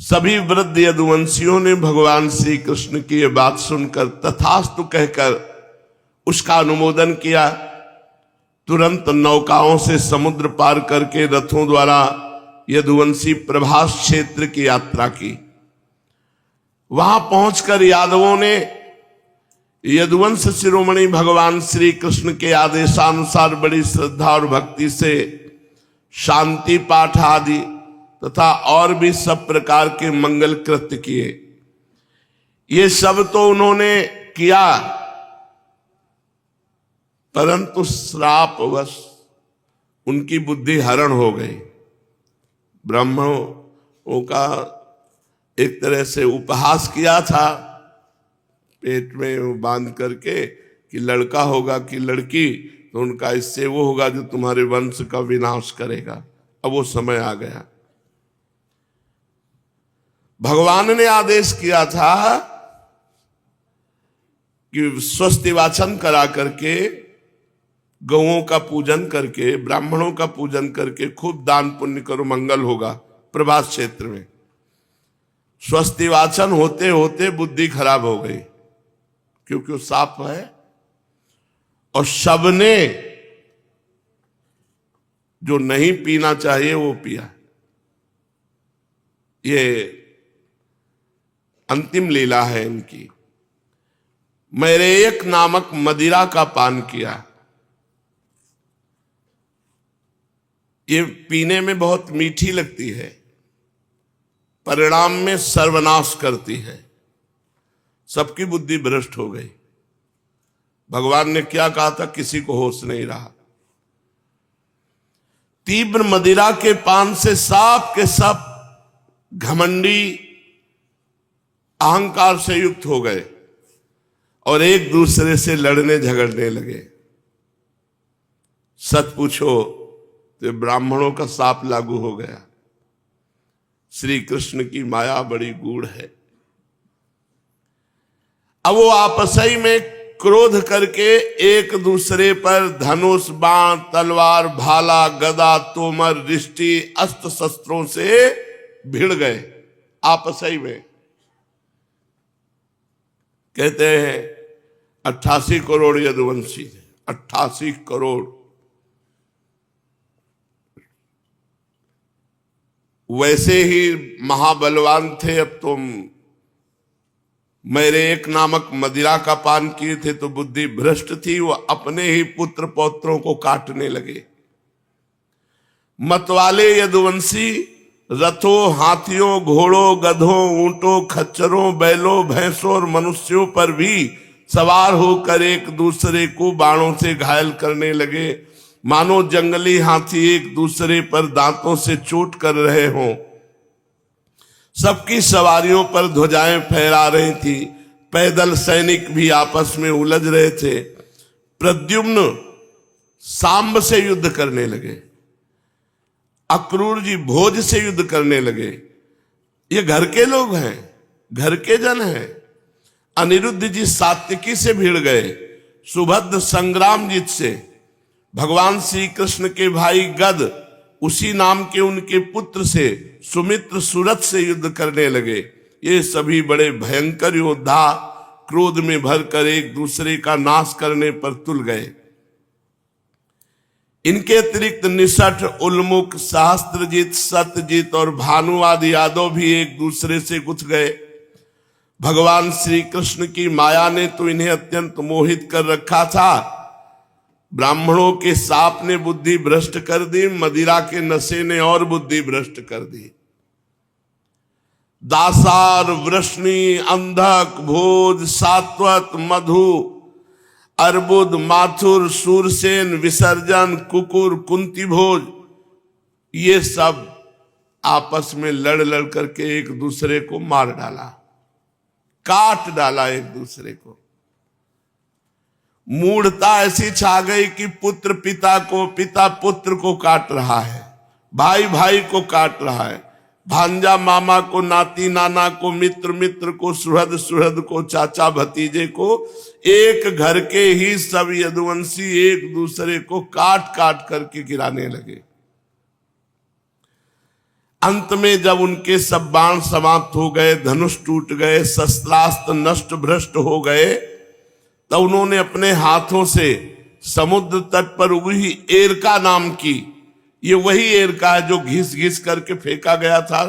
सभी वृद्ध यदुवंशियों ने भगवान श्री कृष्ण की यह बात सुनकर तथास्तु कहकर उसका अनुमोदन किया। तुरंत नौकाओं से समुद्र पार करके रथों द्वारा यदुवंशी प्रभास क्षेत्र की यात्रा की। वहां पहुंचकर यादवों ने यदुवंश शिरोमणि भगवान श्री कृष्ण के आदेशानुसार बड़ी श्रद्धा और भक्ति से शांति पाठ आदि तथा और भी सब प्रकार के मंगल कृत्य किए। ये सब तो उन्होंने किया, परंतु श्रापवश उनकी बुद्धि हरण हो गई। ब्राह्मणों का एक तरह से उपहास किया था, पेट में बांध करके कि लड़का होगा कि लड़की, तो उनका इससे वो होगा जो तुम्हारे वंश का विनाश करेगा। अब वो समय आ गया। भगवान ने आदेश किया था कि स्वस्ति वाचन करा करके, गौओं का पूजन करके, ब्राह्मणों का पूजन करके खूब दान पुण्य करो, मंगल होगा। प्रभास क्षेत्र में स्वस्ति वाचन होते होते बुद्धि खराब हो गई, क्योंकि वो साप है और सबने जो नहीं पीना चाहिए वो पिया। ये अंतिम लीला है इनकी। मैरेयक नामक मदिरा का पान किया। ये पीने में बहुत मीठी लगती है, परिणाम में सर्वनाश करती है। सबकी बुद्धि भ्रष्ट हो गई। भगवान ने क्या कहा था, किसी को होश नहीं रहा। तीव्र मदिरा के पान से सब के सब घमंडी अहंकार से युक्त हो गए और एक दूसरे से लड़ने झगड़ने लगे। सच पूछो तो ब्राह्मणों का शाप लागू हो गया। श्री कृष्ण की माया बड़ी गूढ़ है। अब वो आपस ही में क्रोध करके एक दूसरे पर धनुष, बाण, तलवार, भाला, गदा, तोमर, रिष्टि, अस्त्र शस्त्रों से भिड़ गए आपस ही में। कहते हैं 88 करोड़ यदुवंशी थे, 88 करोड़। वैसे ही महाबलवान थे। अब तुम मैरेयक नामक मदिरा का पान किए थे तो बुद्धि भ्रष्ट थी। वो अपने ही पुत्र पौत्रों को काटने लगे। मतवाले यदुवंशी रथों, हाथियों, घोड़ों, गधों, ऊंटों, खच्चरों, बैलों, भैंसों और मनुष्यों पर भी सवार होकर एक दूसरे को बाणों से घायल करने लगे, मानो जंगली हाथी एक दूसरे पर दांतों से चोट कर रहे हों। सबकी सवारियों पर ध्वजाएं फहरा रही थी। पैदल सैनिक भी आपस में उलझ रहे थे। प्रद्युम्न सांब से युद्ध करने लगे, अक्रूर जी भोज से युद्ध करने लगे। ये घर के लोग हैं, घर के जन हैं। अनिरुद्ध जी सात्विकी से भिड़ गए, सुभद्र संग्रामजीत से, भगवान श्री कृष्ण के भाई गद उसी नाम के उनके पुत्र से, सुमित्र सुरथ से युद्ध करने लगे। ये सभी बड़े भयंकर योद्धा क्रोध में भरकर एक दूसरे का नाश करने पर तुल गए। इनके अतिरिक्त निषठ, उल्मुख, सहस्त्रजीत, सत्यजीत और भानुवादी यादव भी एक दूसरे से गुथ गए। भगवान श्री कृष्ण की माया ने तो इन्हें अत्यंत मोहित कर रखा था। ब्राह्मणों के साप ने बुद्धि भ्रष्ट कर दी, मदिरा के नशे ने और बुद्धि भ्रष्ट कर दी। दासार, वृष्णि, अंधक, भोज, सात्वत, मधु, अर्बुद, माथुर, सूरसेन, विसर्जन, कुकुर, कुंती भोज, ये सब आपस में लड़ लड़ करके एक दूसरे को मार डाला, काट डाला एक दूसरे को। मूढ़ता ऐसी छा गई कि पुत्र पिता को, पिता पुत्र को काट रहा है, भाई भाई को काट रहा है, भांजा मामा को, नाती नाना को, मित्र मित्र को, सुहृद सुहृद को, चाचा भतीजे को, एक घर के ही सब यदुवंशी एक दूसरे को काट काट करके गिराने लगे। अंत में जब उनके सब बाण समाप्त हो गए, धनुष टूट गए, शस्त्रास्त्र नष्ट भ्रष्ट हो गए, तब उन्होंने अपने हाथों से समुद्र तट पर उगी एरका नाम की, ये वही एरका है जो घिस घिस करके फेंका गया था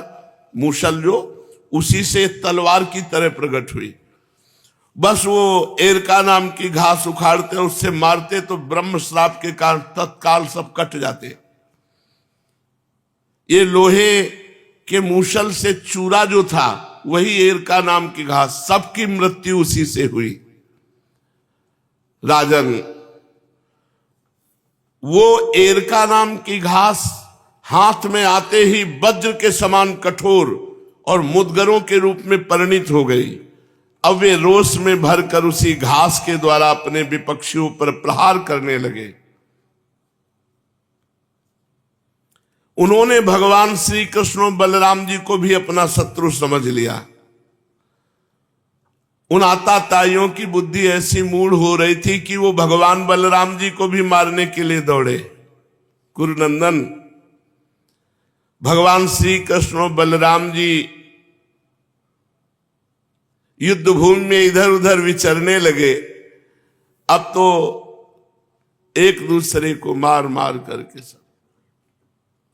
मूसल, जो उसी से तलवार की तरह प्रकट हुई। बस वो एरका नाम की घास उखाड़ते, उससे मारते तो ब्रह्म श्राप के कारण तत्काल सब कट जाते। ये लोहे के मूसल से चूरा जो था वही एरका नाम की घास, सबकी मृत्यु उसी से हुई। राजन, वो एरका नाम की घास हाथ में आते ही वज्र के समान कठोर और मुदगरों के रूप में परिणित हो गई। अब वे रोष में भरकर उसी घास के द्वारा अपने विपक्षियों पर प्रहार करने लगे। उन्होंने भगवान श्री कृष्ण और बलराम जी को भी अपना शत्रु समझ लिया। उन आताताइयों की बुद्धि ऐसी मूढ़ हो रही थी कि वो भगवान बलराम जी को भी मारने के लिए दौड़े। कुरुनंदन, भगवान श्री कृष्ण और बलराम जी युद्ध भूमि में इधर उधर विचरने लगे। अब तो एक दूसरे को मार मार करके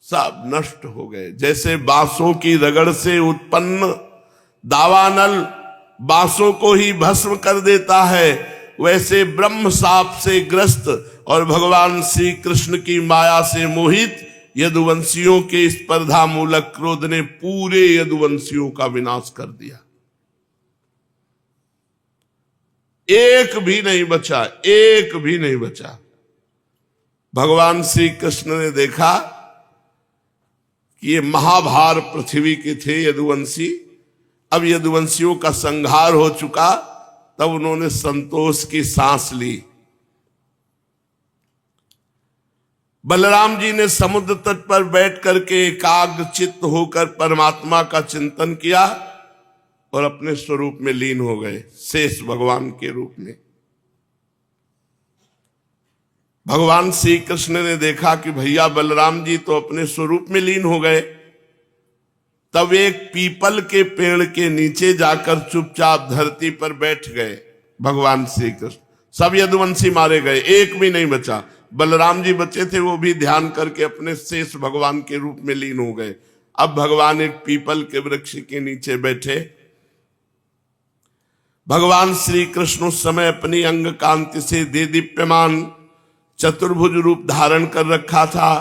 सब नष्ट हो गए। जैसे बांसों की रगड़ से उत्पन्न दावानल बांसों को ही भस्म कर देता है, वैसे ब्रह्म साप से ग्रस्त और भगवान श्री कृष्ण की माया से मोहित यदुवंशियों के स्पर्धा मूलक क्रोध ने पूरे यदुवंशियों का विनाश कर दिया। एक भी नहीं बचा, एक भी नहीं बचा। भगवान श्री कृष्ण ने देखा कि ये महाभार पृथ्वी के थे यदुवंशी, अब यदुवंशियों का संहार हो चुका, तब उन्होंने संतोष की सांस ली। बलराम जी ने समुद्र तट पर बैठ करके एकाग्र चित्त होकर परमात्मा का चिंतन किया और अपने स्वरूप में लीन हो गए, शेष भगवान के रूप में। भगवान श्री कृष्ण ने देखा कि भैया बलराम जी तो अपने स्वरूप में लीन हो गए, तब एक पीपल के पेड़ के नीचे जाकर चुपचाप धरती पर बैठ गए भगवान श्री कृष्ण। सब यदुवंशी मारे गए, एक भी नहीं बचा। बलराम जी बचे थे, वो भी ध्यान करके अपने शेष भगवान के रूप में लीन हो गए। अब भगवान एक पीपल के वृक्ष के नीचे बैठे। भगवान श्री कृष्ण उस समय अपनी अंग कांति से देदीप्यमान चतुर्भुज रूप धारण कर रखा था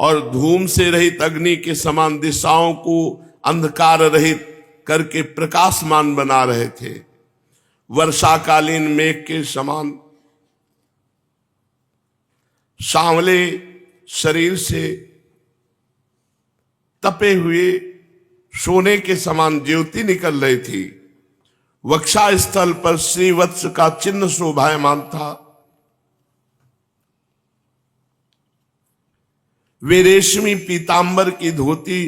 और धूम से रहित अग्नि के समान दिशाओं को अंधकार रहित करके प्रकाशमान बना रहे थे। वर्षाकालीन मेघ के समान सांवले शरीर से तपे हुए सोने के समान ज्योति निकल रही थी। वक्षा स्थल पर श्रीवत्स का चिन्ह शोभायमान था। वे रेशमी पीतांबर की धोती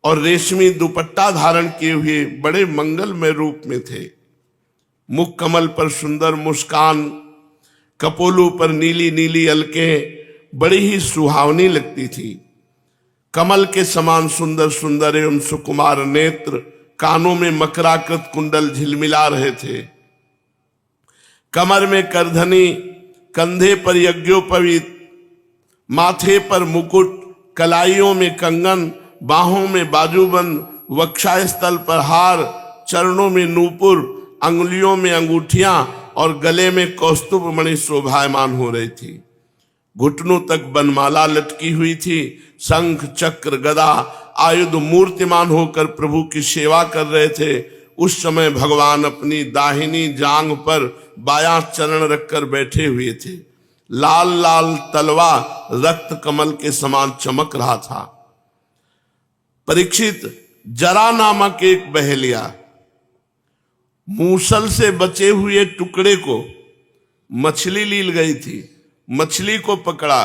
और रेशमी दुपट्टा धारण किए हुए बड़े मंगलमय रूप में थे। मुख कमल पर सुंदर मुस्कान, कपोलों पर नीली नीली अलकें बड़ी ही सुहावनी लगती थी। कमल के समान सुंदर सुंदर एवं सुकुमार नेत्र, कानों में मकराकृत कुंडल झिलमिला रहे थे। कमर में करधनी, कंधे पर यज्ञोपवीत, माथे पर मुकुट, कलाइयों में कंगन, बाहों में बाजूबंद, वक्षास्थल पर हार, चरणों में नूपुर, अंगुलियों में अंगूठियां और गले में कौस्तुभ मणि शोभायमान हो रही थी। घुटनों तक बनमाला लटकी हुई थी। शंख चक्र गदा आयुध मूर्तिमान होकर प्रभु की सेवा कर रहे थे। उस समय भगवान अपनी दाहिनी जांघ पर बायां चरण रखकर बैठे हुए थे। लाल लाल तलवा रक्त कमल के समान चमक रहा था। परीक्षित, जरा नामक एक बहेलिया मूसल से बचे हुए टुकड़े को मछली लील गई थी। मछली को पकड़ा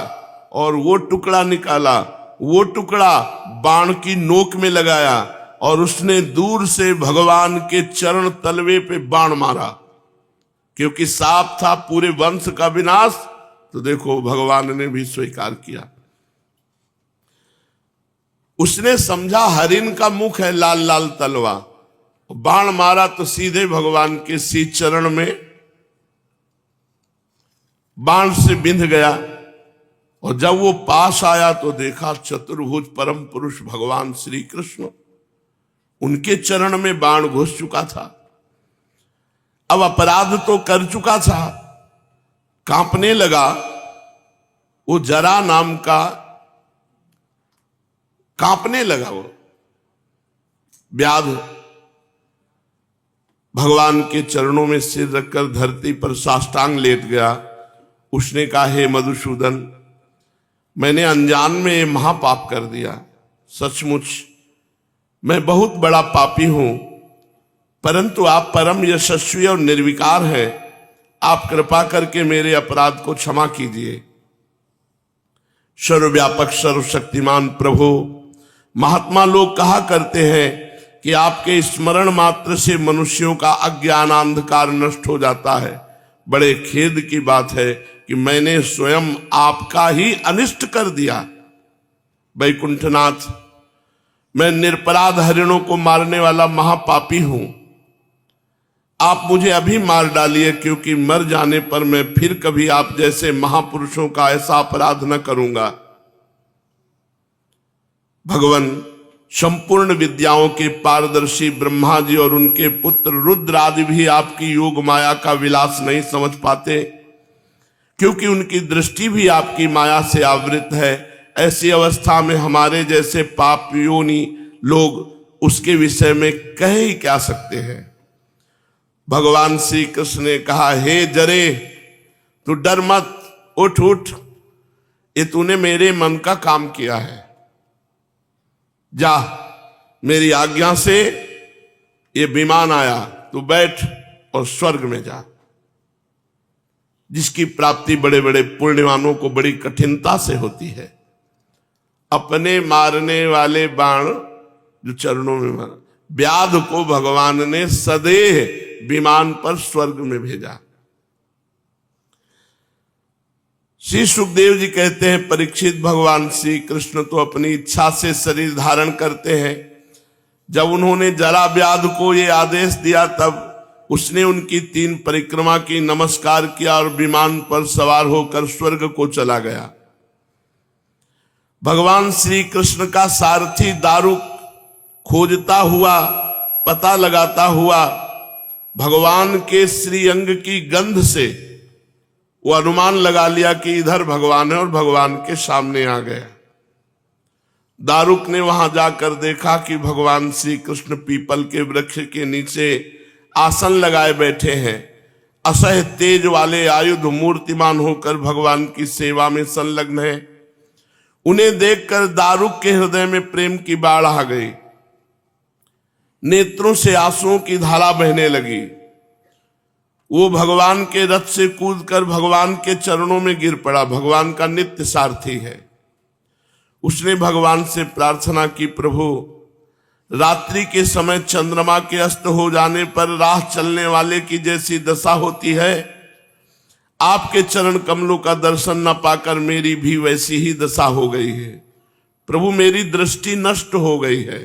और वो टुकड़ा निकाला। वो टुकड़ा बाण की नोक में लगाया और उसने दूर से भगवान के चरण तलवे पे बाण मारा। क्योंकि साफ था पूरे वंश का विनाश, तो देखो भगवान ने भी स्वीकार किया। उसने समझा हरिण का मुख है लाल लाल तलवा, बाण मारा तो सीधे भगवान के शीश चरण में बाण से बिंध गया। और जब वो पास आया तो देखा चतुर्भुज परम पुरुष भगवान श्री कृष्ण, उनके चरण में बाण घुस चुका था। अब अपराध तो कर चुका था, कांपने लगा। वो जरा नाम का कांपने लगा। वो व्याध भगवान के चरणों में सिर रखकर धरती पर साष्टांग लेट गया। उसने कहा, हे मधुसूदन, मैंने अनजान में ये महापाप कर दिया। सचमुच मैं बहुत बड़ा पापी हूं, परंतु आप परम यशस्वी और निर्विकार हैं। आप कृपा करके मेरे अपराध को क्षमा कीजिए। सर्वव्यापक सर्वशक्तिमान प्रभु, महात्मा लोग कहा करते हैं कि आपके स्मरण मात्र से मनुष्यों का अज्ञान अंधकार नष्ट हो जाता है। बड़े खेद की बात है कि मैंने स्वयं आपका ही अनिष्ट कर दिया। वैकुंठनाथ, मैं निरपराध हरिणों को मारने वाला महापापी हूं। आप मुझे अभी मार डालिए, क्योंकि मर जाने पर मैं फिर कभी आप जैसे महापुरुषों का ऐसा अपराध न करूंगा। भगवान, संपूर्ण विद्याओं के पारदर्शी ब्रह्मा जी और उनके पुत्र रुद्र आदि भी आपकी योग माया का विलास नहीं समझ पाते, क्योंकि उनकी दृष्टि भी आपकी माया से आवृत है। ऐसी अवस्था में हमारे जैसे पापियोनी लोग उसके विषय में कह ही क्या सकते हैं। भगवान श्री कृष्ण ने कहा, हे जरे, तू डर मत, उठ उठ, ये तूने मेरे मन का काम किया है। जा, मेरी आज्ञा से ये विमान आया, तू बैठ और स्वर्ग में जा। जिसकी प्राप्ति बड़े बड़े पुण्यवानों को बड़ी कठिनता से होती है। अपने मारने वाले बाण जो चरणों में मारा, व्याध को भगवान ने सदेह विमान पर स्वर्ग में भेजा। श्री सुखदेव जी कहते हैं, परीक्षित, भगवान श्री कृष्ण तो अपनी इच्छा से शरीर धारण करते हैं। जब उन्होंने जरा व्याध को ये आदेश दिया, तब उसने उनकी 3 परिक्रमा की, नमस्कार किया और विमान पर सवार होकर स्वर्ग को चला गया। भगवान श्री कृष्ण का सारथी दारुक खोजता हुआ, पता लगाता हुआ भगवान के श्रीअंग की गंध से वो अनुमान लगा लिया कि इधर भगवान है और भगवान के सामने आ गया। दारुक ने वहां जाकर देखा कि भगवान श्री कृष्ण पीपल के वृक्ष के नीचे आसन लगाए बैठे हैं, असह्य तेज वाले आयुध मूर्तिमान होकर भगवान की सेवा में संलग्न है। उन्हें देखकर दारुक के हृदय में प्रेम की बाढ़ आ गई, नेत्रों से आंसुओं की धारा बहने लगी। वो भगवान के रथ से कूदकर भगवान के चरणों में गिर पड़ा। भगवान का नित्य सारथी है। उसने भगवान से प्रार्थना की, प्रभु रात्रि के समय चंद्रमा के अस्त हो जाने पर राह चलने वाले की जैसी दशा होती है, आपके चरण कमलों का दर्शन न पाकर मेरी भी वैसी ही दशा हो गई है। प्रभु मेरी दृष्टि नष्ट हो गई है,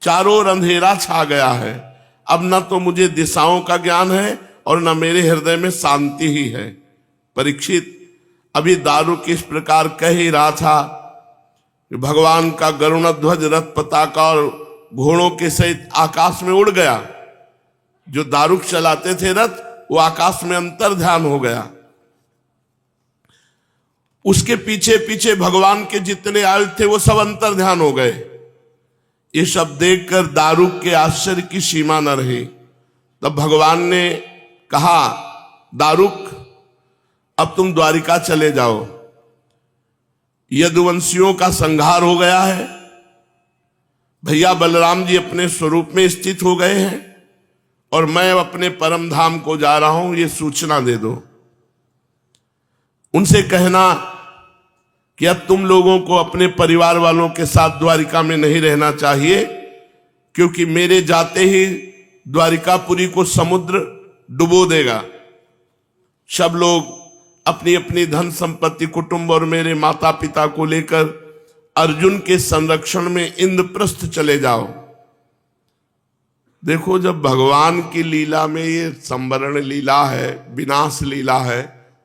चारों ओर अंधेरा छा गया है। अब न तो मुझे दिशाओं का ज्ञान है और न मेरे हृदय में शांति ही है। परीक्षित, अभी दारुक इस प्रकार कह ही रहा था कि भगवान का गरुण ध्वज रथ पताका और घोड़ों के सहित आकाश में उड़ गया। जो दारुक चलाते थे रथ, वो आकाश में अंतर ध्यान हो गया। उसके पीछे पीछे भगवान के जितने आयुध थे वो सब अंतर ध्यान हो गए। ये सब देखकर दारुक के आश्चर्य की सीमा न रही। तब भगवान ने कहा, दारुक अब तुम द्वारिका चले जाओ, यदुवंशियों का संहार हो गया है, भैया बलराम जी अपने स्वरूप में स्थित हो गए हैं और मैं अपने परम धाम को जा रहा हूं, ये सूचना दे दो। उनसे कहना कि अब तुम लोगों को अपने परिवार वालों के साथ द्वारिका में नहीं रहना चाहिए, क्योंकि मेरे जाते ही द्वारिकापुरी को समुद्र डुबो देगा। सब लोग अपनी अपनी धन संपत्ति, कुटुंब और मेरे माता पिता को लेकर अर्जुन के संरक्षण में इंद्रप्रस्थ चले जाओ। देखो, जब भगवान की लीला में ये संवरण लीला है, विनाश लीला है,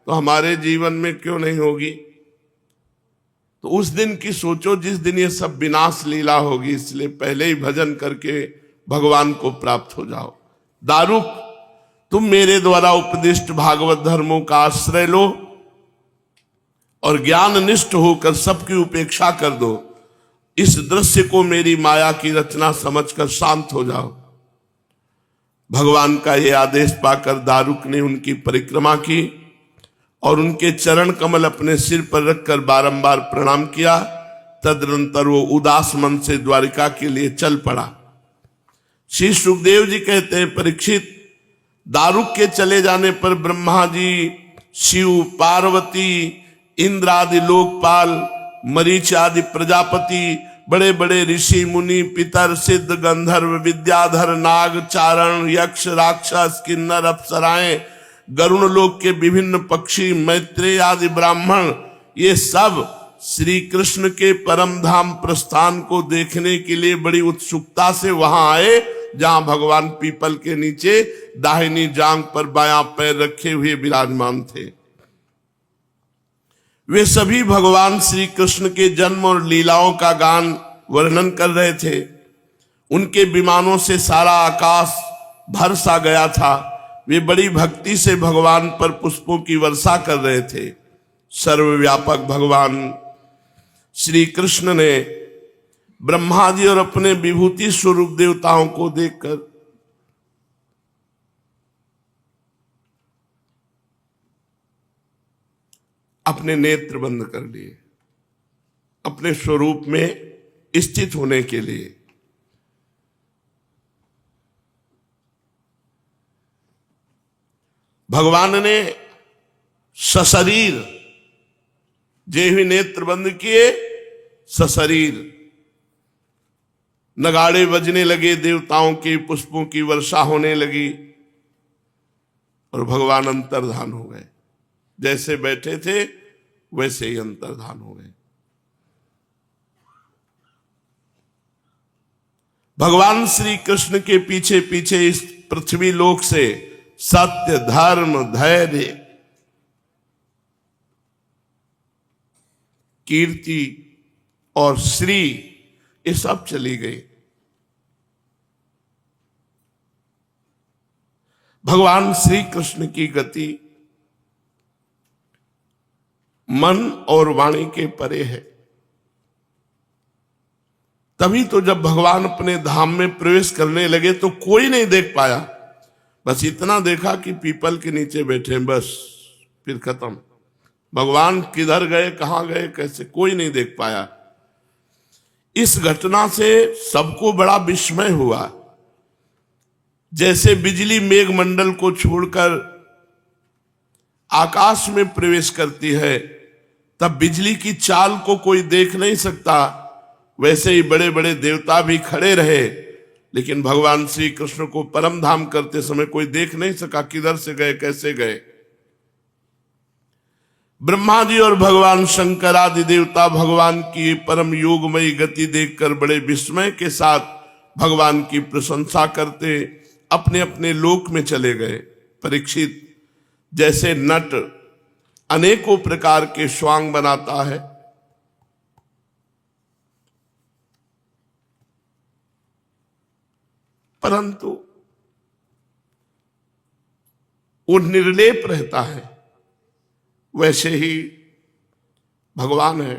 तो हमारे जीवन में क्यों नहीं होगी? तो उस दिन की सोचो जिस दिन ये सब विनाश लीला होगी। इसलिए पहले ही भजन करके भगवान को प्राप्त हो जाओ। दारुक, तुम मेरे द्वारा उपदिष्ट भागवत धर्मों का आश्रय लो और ज्ञान निष्ठ होकर सबकी उपेक्षा कर दो। इस दृश्य को मेरी माया की रचना समझकर शांत हो जाओ। भगवान का यह आदेश पाकर दारुक ने उनकी परिक्रमा की और उनके चरण कमल अपने सिर पर रखकर बारंबार प्रणाम किया। तदनंतर वो उदास मन से द्वारिका के लिए चल पड़ा। श्री सुखदेव जी कहते हैं, परीक्षित, दारुक के चले जाने पर ब्रह्मा जी, शिव, पार्वती, इंद्र आदि लोकपाल, मरीच आदि प्रजापति, बड़े बड़े ऋषि मुनि, पितर, सिद्ध, गंधर्व, विद्याधर, नाग, चारण, यक्ष, राक्षस, किन्नर, अप्सराएं, गरुण लोक के विभिन्न पक्षी, मैत्रेय आदि ब्राह्मण, ये सब श्री कृष्ण के परम धाम प्रस्थान को देखने के लिए बड़ी उत्सुकता से वहां आए, जहां भगवान पीपल के नीचे दाहिनी जांघ पर बायां पैर रखे हुए विराजमान थे। वे सभी भगवान श्री कृष्ण के जन्म और लीलाओं का गान वर्णन कर रहे थे। उनके विमानों से सारा आकाश भर सा गया था। वे बड़ी भक्ति से भगवान पर पुष्पों की वर्षा कर रहे थे। सर्वव्यापक भगवान श्री कृष्ण ने ब्रह्मा जी और अपने विभूति स्वरूप देवताओं को देखकर अपने नेत्र बंद कर लिए, अपने स्वरूप में स्थित होने के लिए। भगवान ने सशरीर जे हुए नेत्र बंद किए, सशरीर नगाड़े बजने लगे, देवताओं के पुष्पों की वर्षा होने लगी और भगवान अंतर्धान हो गए। जैसे बैठे थे वैसे ही अंतर्धान हो गए। भगवान श्री कृष्ण के पीछे पीछे इस पृथ्वी लोक से सत्य, धर्म, धैर्य, कीर्ति और श्री, ये सब चली गई। भगवान श्री कृष्ण की गति मन और वाणी के परे है। तभी तो जब भगवान अपने धाम में प्रवेश करने लगे तो कोई नहीं देख पाया, बस इतना देखा कि पीपल के नीचे बैठे हैं, बस फिर खत्म। भगवान किधर गए, कहां गए, कैसे, कोई नहीं देख पाया। इस घटना से सबको बड़ा विस्मय हुआ। जैसे बिजली मेघमंडल को छोड़कर आकाश में प्रवेश करती है, तब बिजली की चाल को कोई देख नहीं सकता, वैसे ही बड़े बड़े देवता भी खड़े रहे, लेकिन भगवान श्री कृष्ण को परम धाम करते समय कोई देख नहीं सका किधर से गए, कैसे गए। ब्रह्मा जी और भगवान शंकर आदि देवता भगवान की परम योगमयी गति देखकर बड़े विस्मय के साथ भगवान की प्रशंसा करते अपने अपने लोक में चले गए। परीक्षित, जैसे नट अनेकों प्रकार के स्वांग बनाता है, परंतु वो निर्लेप रहता है, वैसे ही भगवान है।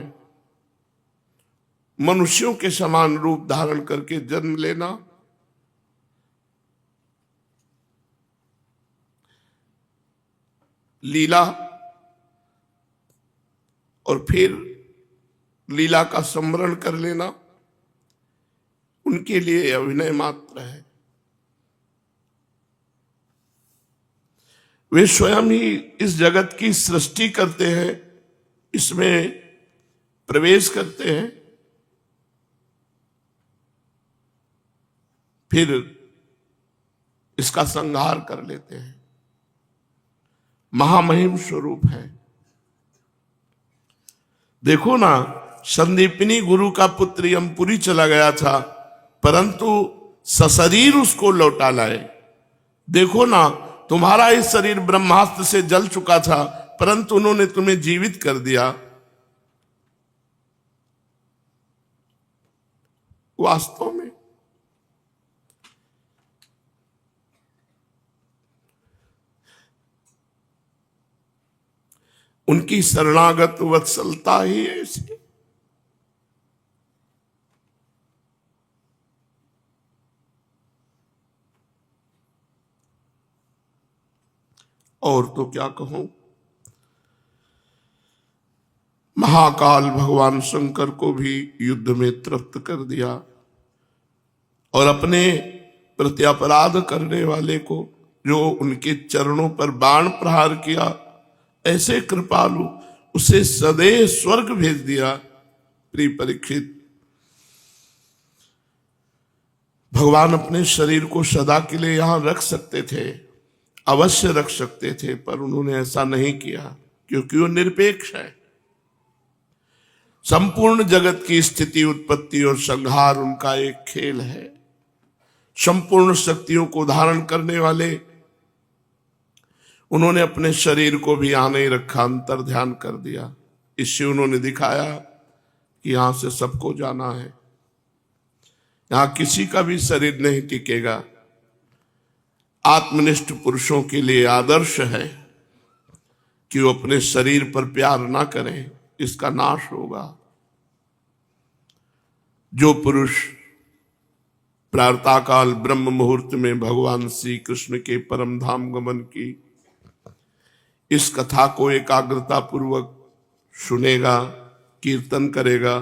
मनुष्यों के समान रूप धारण करके जन्म लेना, लीला और फिर लीला का स्मरण कर लेना उनके लिए अभिनय मात्र है। वे स्वयं ही इस जगत की सृष्टि करते हैं, इसमें प्रवेश करते हैं, फिर इसका संहार कर लेते हैं। महामहिम स्वरूप है। देखो ना, संदीपिनी गुरु का पुत्र यमपुरी चला गया था, परंतु सशरीर उसको लौटा लाए। देखो ना, तुम्हारा इस शरीर ब्रह्मास्त्र से जल चुका था, परंतु उन्होंने तुम्हें जीवित कर दिया। वास्तव में उनकी शरणागत वत्सलता ही ऐसी। और तो क्या कहूं, महाकाल भगवान शंकर को भी युद्ध में तृप्त कर दिया और अपने प्रति अपराध करने वाले को, जो उनके चरणों पर बाण प्रहार किया, ऐसे कृपालु, उसे सदैव स्वर्ग भेज दिया। प्रिय परीक्षित, भगवान अपने शरीर को सदा के लिए यहां रख सकते थे, अवश्य रख सकते थे, पर उन्होंने ऐसा नहीं किया, क्योंकि वो निरपेक्ष है। संपूर्ण जगत की स्थिति, उत्पत्ति और संहार उनका एक खेल है। संपूर्ण शक्तियों को धारण करने वाले उन्होंने अपने शरीर को भी यहां नहीं रखा, अंतर ध्यान कर दिया। इससे उन्होंने दिखाया कि यहां से सबको जाना है, यहां किसी का भी शरीर नहीं टिकेगा। आत्मनिष्ठ पुरुषों के लिए आदर्श है कि वो अपने शरीर पर प्यार ना करें, इसका नाश होगा। जो पुरुष प्रातःकाल ब्रह्म मुहूर्त में भगवान श्री कृष्ण के परम धाम गमन की इस कथा को एकाग्रता पूर्वक सुनेगा, कीर्तन करेगा,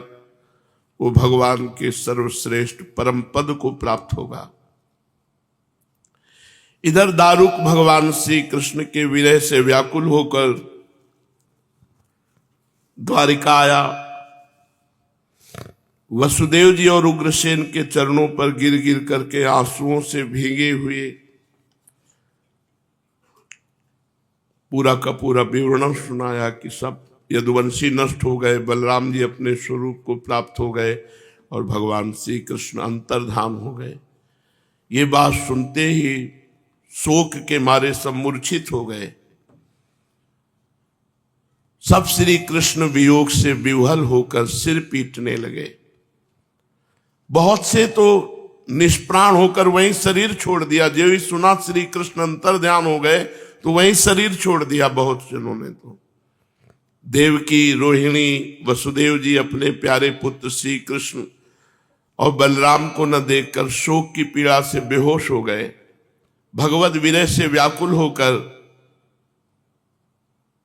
वो भगवान के सर्वश्रेष्ठ परम पद को प्राप्त होगा। इधर दारुक भगवान श्री कृष्ण के विरह से व्याकुल होकर द्वारिका आया। वसुदेव जी और उग्रसेन के चरणों पर गिर गिर करके आंसुओं से भीगे हुए पूरा का पूरा विवरण सुनाया कि सब यदुवंशी नष्ट हो गए, बलराम जी अपने स्वरूप को प्राप्त हो गए और भगवान श्री कृष्ण अंतर्धाम हो गए। ये बात सुनते ही शोक के मारे सब मूर्छित हो गए। सब श्री कृष्ण वियोग से विह्वल होकर सिर पीटने लगे। बहुत से तो निष्प्राण होकर वहीं शरीर छोड़ दिया। जो ही सुना श्री कृष्ण अंतर्ध्यान हो गए तो वहीं शरीर छोड़ दिया। बहुत जनों ने तो देवकी, रोहिणी, वसुदेव जी अपने प्यारे पुत्र श्री कृष्ण और बलराम को न देखकर शोक की पीड़ा से बेहोश हो गए। भगवत विरह से व्याकुल होकर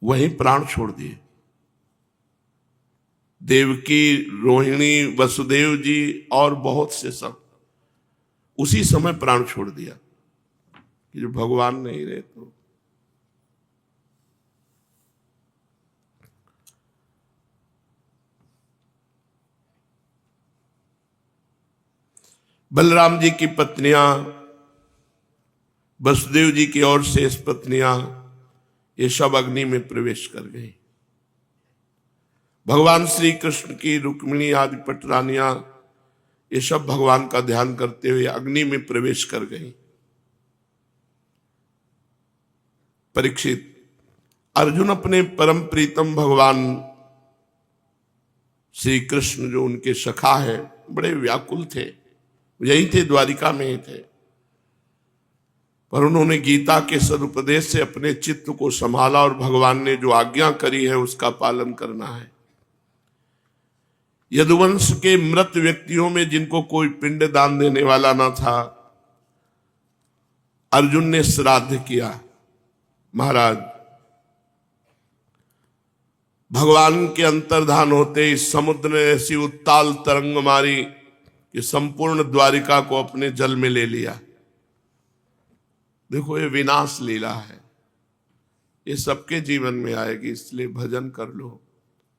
वहीं प्राण छोड़ दिए। देवकी, रोहिणी, वसुदेव जी और बहुत से सब उसी समय प्राण छोड़ दिया कि जो भगवान नहीं रहे तो। बलराम जी की पत्नियां, वसुदेव जी की और शेष पत्नियां, ये सब अग्नि में प्रवेश कर गई। भगवान श्री कृष्ण की रुक्मिणी आदि पटरानियां, ये सब भगवान का ध्यान करते हुए अग्नि में प्रवेश कर गई। परीक्षित, अर्जुन अपने परम प्रीतम भगवान श्री कृष्ण जो उनके सखा हैं, बड़े व्याकुल थे। यही थे, द्वारिका में ही थे, पर उन्होंने गीता के सदुपदेश से अपने चित्त को संभाला और भगवान ने जो आज्ञा करी है उसका पालन करना है। यदुवंश के मृत व्यक्तियों में जिनको कोई पिंड दान देने वाला न था, अर्जुन ने श्राद्ध किया। महाराज, भगवान के अंतर्धान होते ही समुद्र ने ऐसी उत्ताल तरंग मारी कि संपूर्ण द्वारिका को अपने जल में ले लिया। देखो, ये विनाश लीला है, ये सबके जीवन में आएगी। इसलिए भजन कर लो,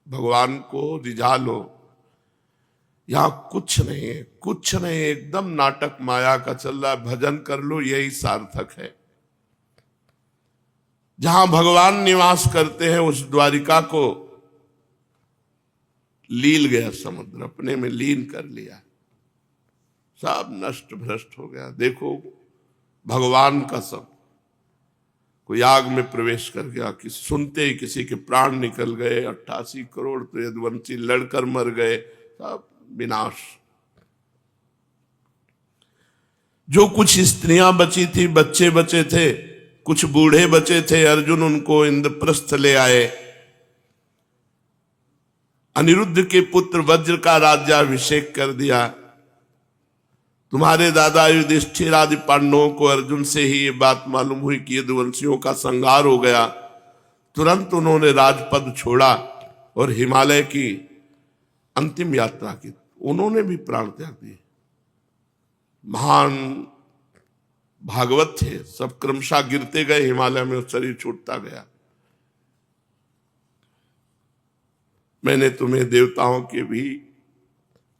भगवान को रिझा लो। यहां कुछ नहीं है, कुछ नहीं, एकदम नाटक माया का चल रहा है। भजन कर लो, यही सार्थक है। जहां भगवान निवास करते हैं उस द्वारिका को लील गया समुद्र, अपने में लीन कर लिया, सब नष्ट भ्रष्ट हो गया। देखो, भगवान का सब कोई आग में प्रवेश कर गया कि सुनते ही किसी के प्राण निकल गए। 88 करोड़ तो यदुवंशी लड़कर मर गए, सब विनाश। जो कुछ स्त्रियां बची थी, बच्चे बचे थे, कुछ बूढ़े बचे थे, अर्जुन उनको इंद्रप्रस्थ ले आए। अनिरुद्ध के पुत्र वज्र का राज्याभिषेक कर दिया। तुम्हारे दादा युधिष्ठिर आदि पांडवों को अर्जुन से ही ये बात मालूम हुई कि यदुवंशियों का संहार हो गया। तुरंत उन्होंने राजपद छोड़ा और हिमालय की अंतिम यात्रा की। उन्होंने भी प्राण त्याग दिए। महान भागवत थे, सब क्रमशः गिरते गए हिमालय में, शरीर छूटता गया। मैंने तुम्हें देवताओं के भी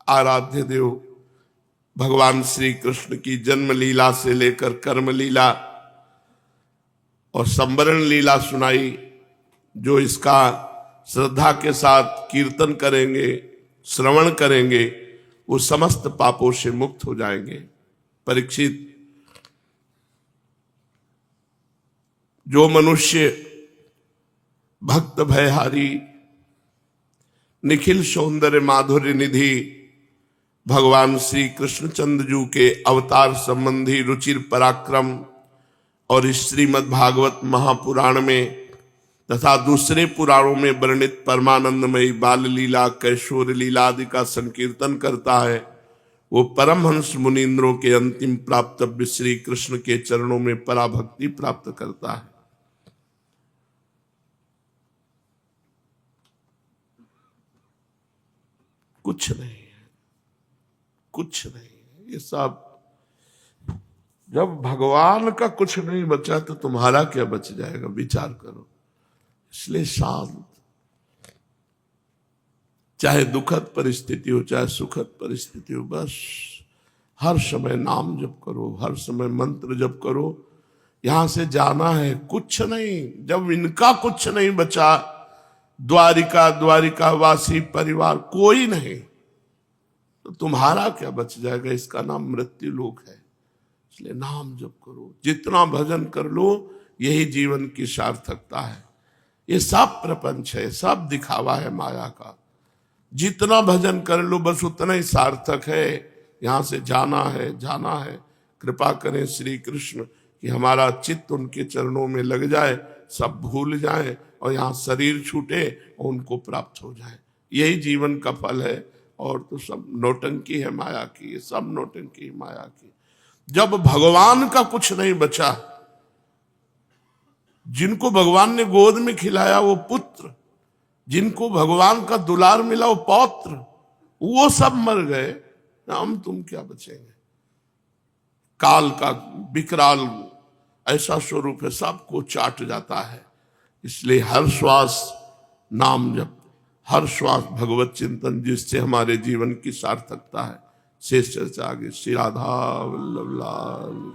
आराध्य देव भगवान श्री कृष्ण की जन्म लीला से लेकर कर्म लीला और संवरण लीला सुनाई। जो इसका श्रद्धा के साथ कीर्तन करेंगे, श्रवण करेंगे, वो समस्त पापों से मुक्त हो जाएंगे। परीक्षित, जो मनुष्य भक्त भयहारी, निखिल सौंदर्य माधुर्य निधि भगवान श्री कृष्णचंद्र जी के अवतार संबंधी रुचिर पराक्रम और श्रीमद् भागवत महापुराण में तथा दूसरे पुराणों में वर्णित परमानंदमयी बाल लीला, कैशोर लीला आदि का संकीर्तन करता है, वो परमहंस मुनींद्रों के अंतिम प्राप्तव्य श्री कृष्ण के चरणों में पराभक्ति प्राप्त करता है। कुछ नहीं है, कुछ नहीं है। ये सब जब भगवान का कुछ नहीं बचा तो तुम्हारा क्या बच जाएगा, विचार करो। इसलिए शांत, चाहे दुखद परिस्थिति हो चाहे सुखद परिस्थिति हो, बस हर समय नाम जप करो, हर समय मंत्र जप करो। यहां से जाना है, कुछ नहीं। जब इनका कुछ नहीं बचा, द्वारिका वासी परिवार कोई नहीं, तो तुम्हारा क्या बच जाएगा। इसका नाम मृत्यु लोक है। इसलिए नाम जप करो, जितना भजन कर लो, यही जीवन की सार्थकता है। ये सब प्रपंच है, सब दिखावा है माया का। जितना भजन कर लो बस उतना ही सार्थक है। यहां से जाना है, जाना है। कृपा करें श्री कृष्ण कि हमारा चित्त उनके चरणों में लग जाए, सब भूल जाए और यहाँ शरीर छूटे और उनको प्राप्त हो जाए। यही जीवन का फल है। और तो सब नौटंकी है माया की, ये सब नौटंकी है माया की। जब भगवान का कुछ नहीं बचा, जिनको भगवान ने गोद में खिलाया वो पुत्र, जिनको भगवान का दुलार मिला वो पौत्र, वो सब मर गए, हम तुम क्या बचेंगे। काल का विकराल ऐसा स्वरूप है, सबको चाट जाता है। इसलिए हर श्वास नाम जप, हर श्वास भगवत चिंतन, जिससे हमारे जीवन की सार्थकता है। शेष चर्चा आगे। श्री राधा वल्लभ लाल।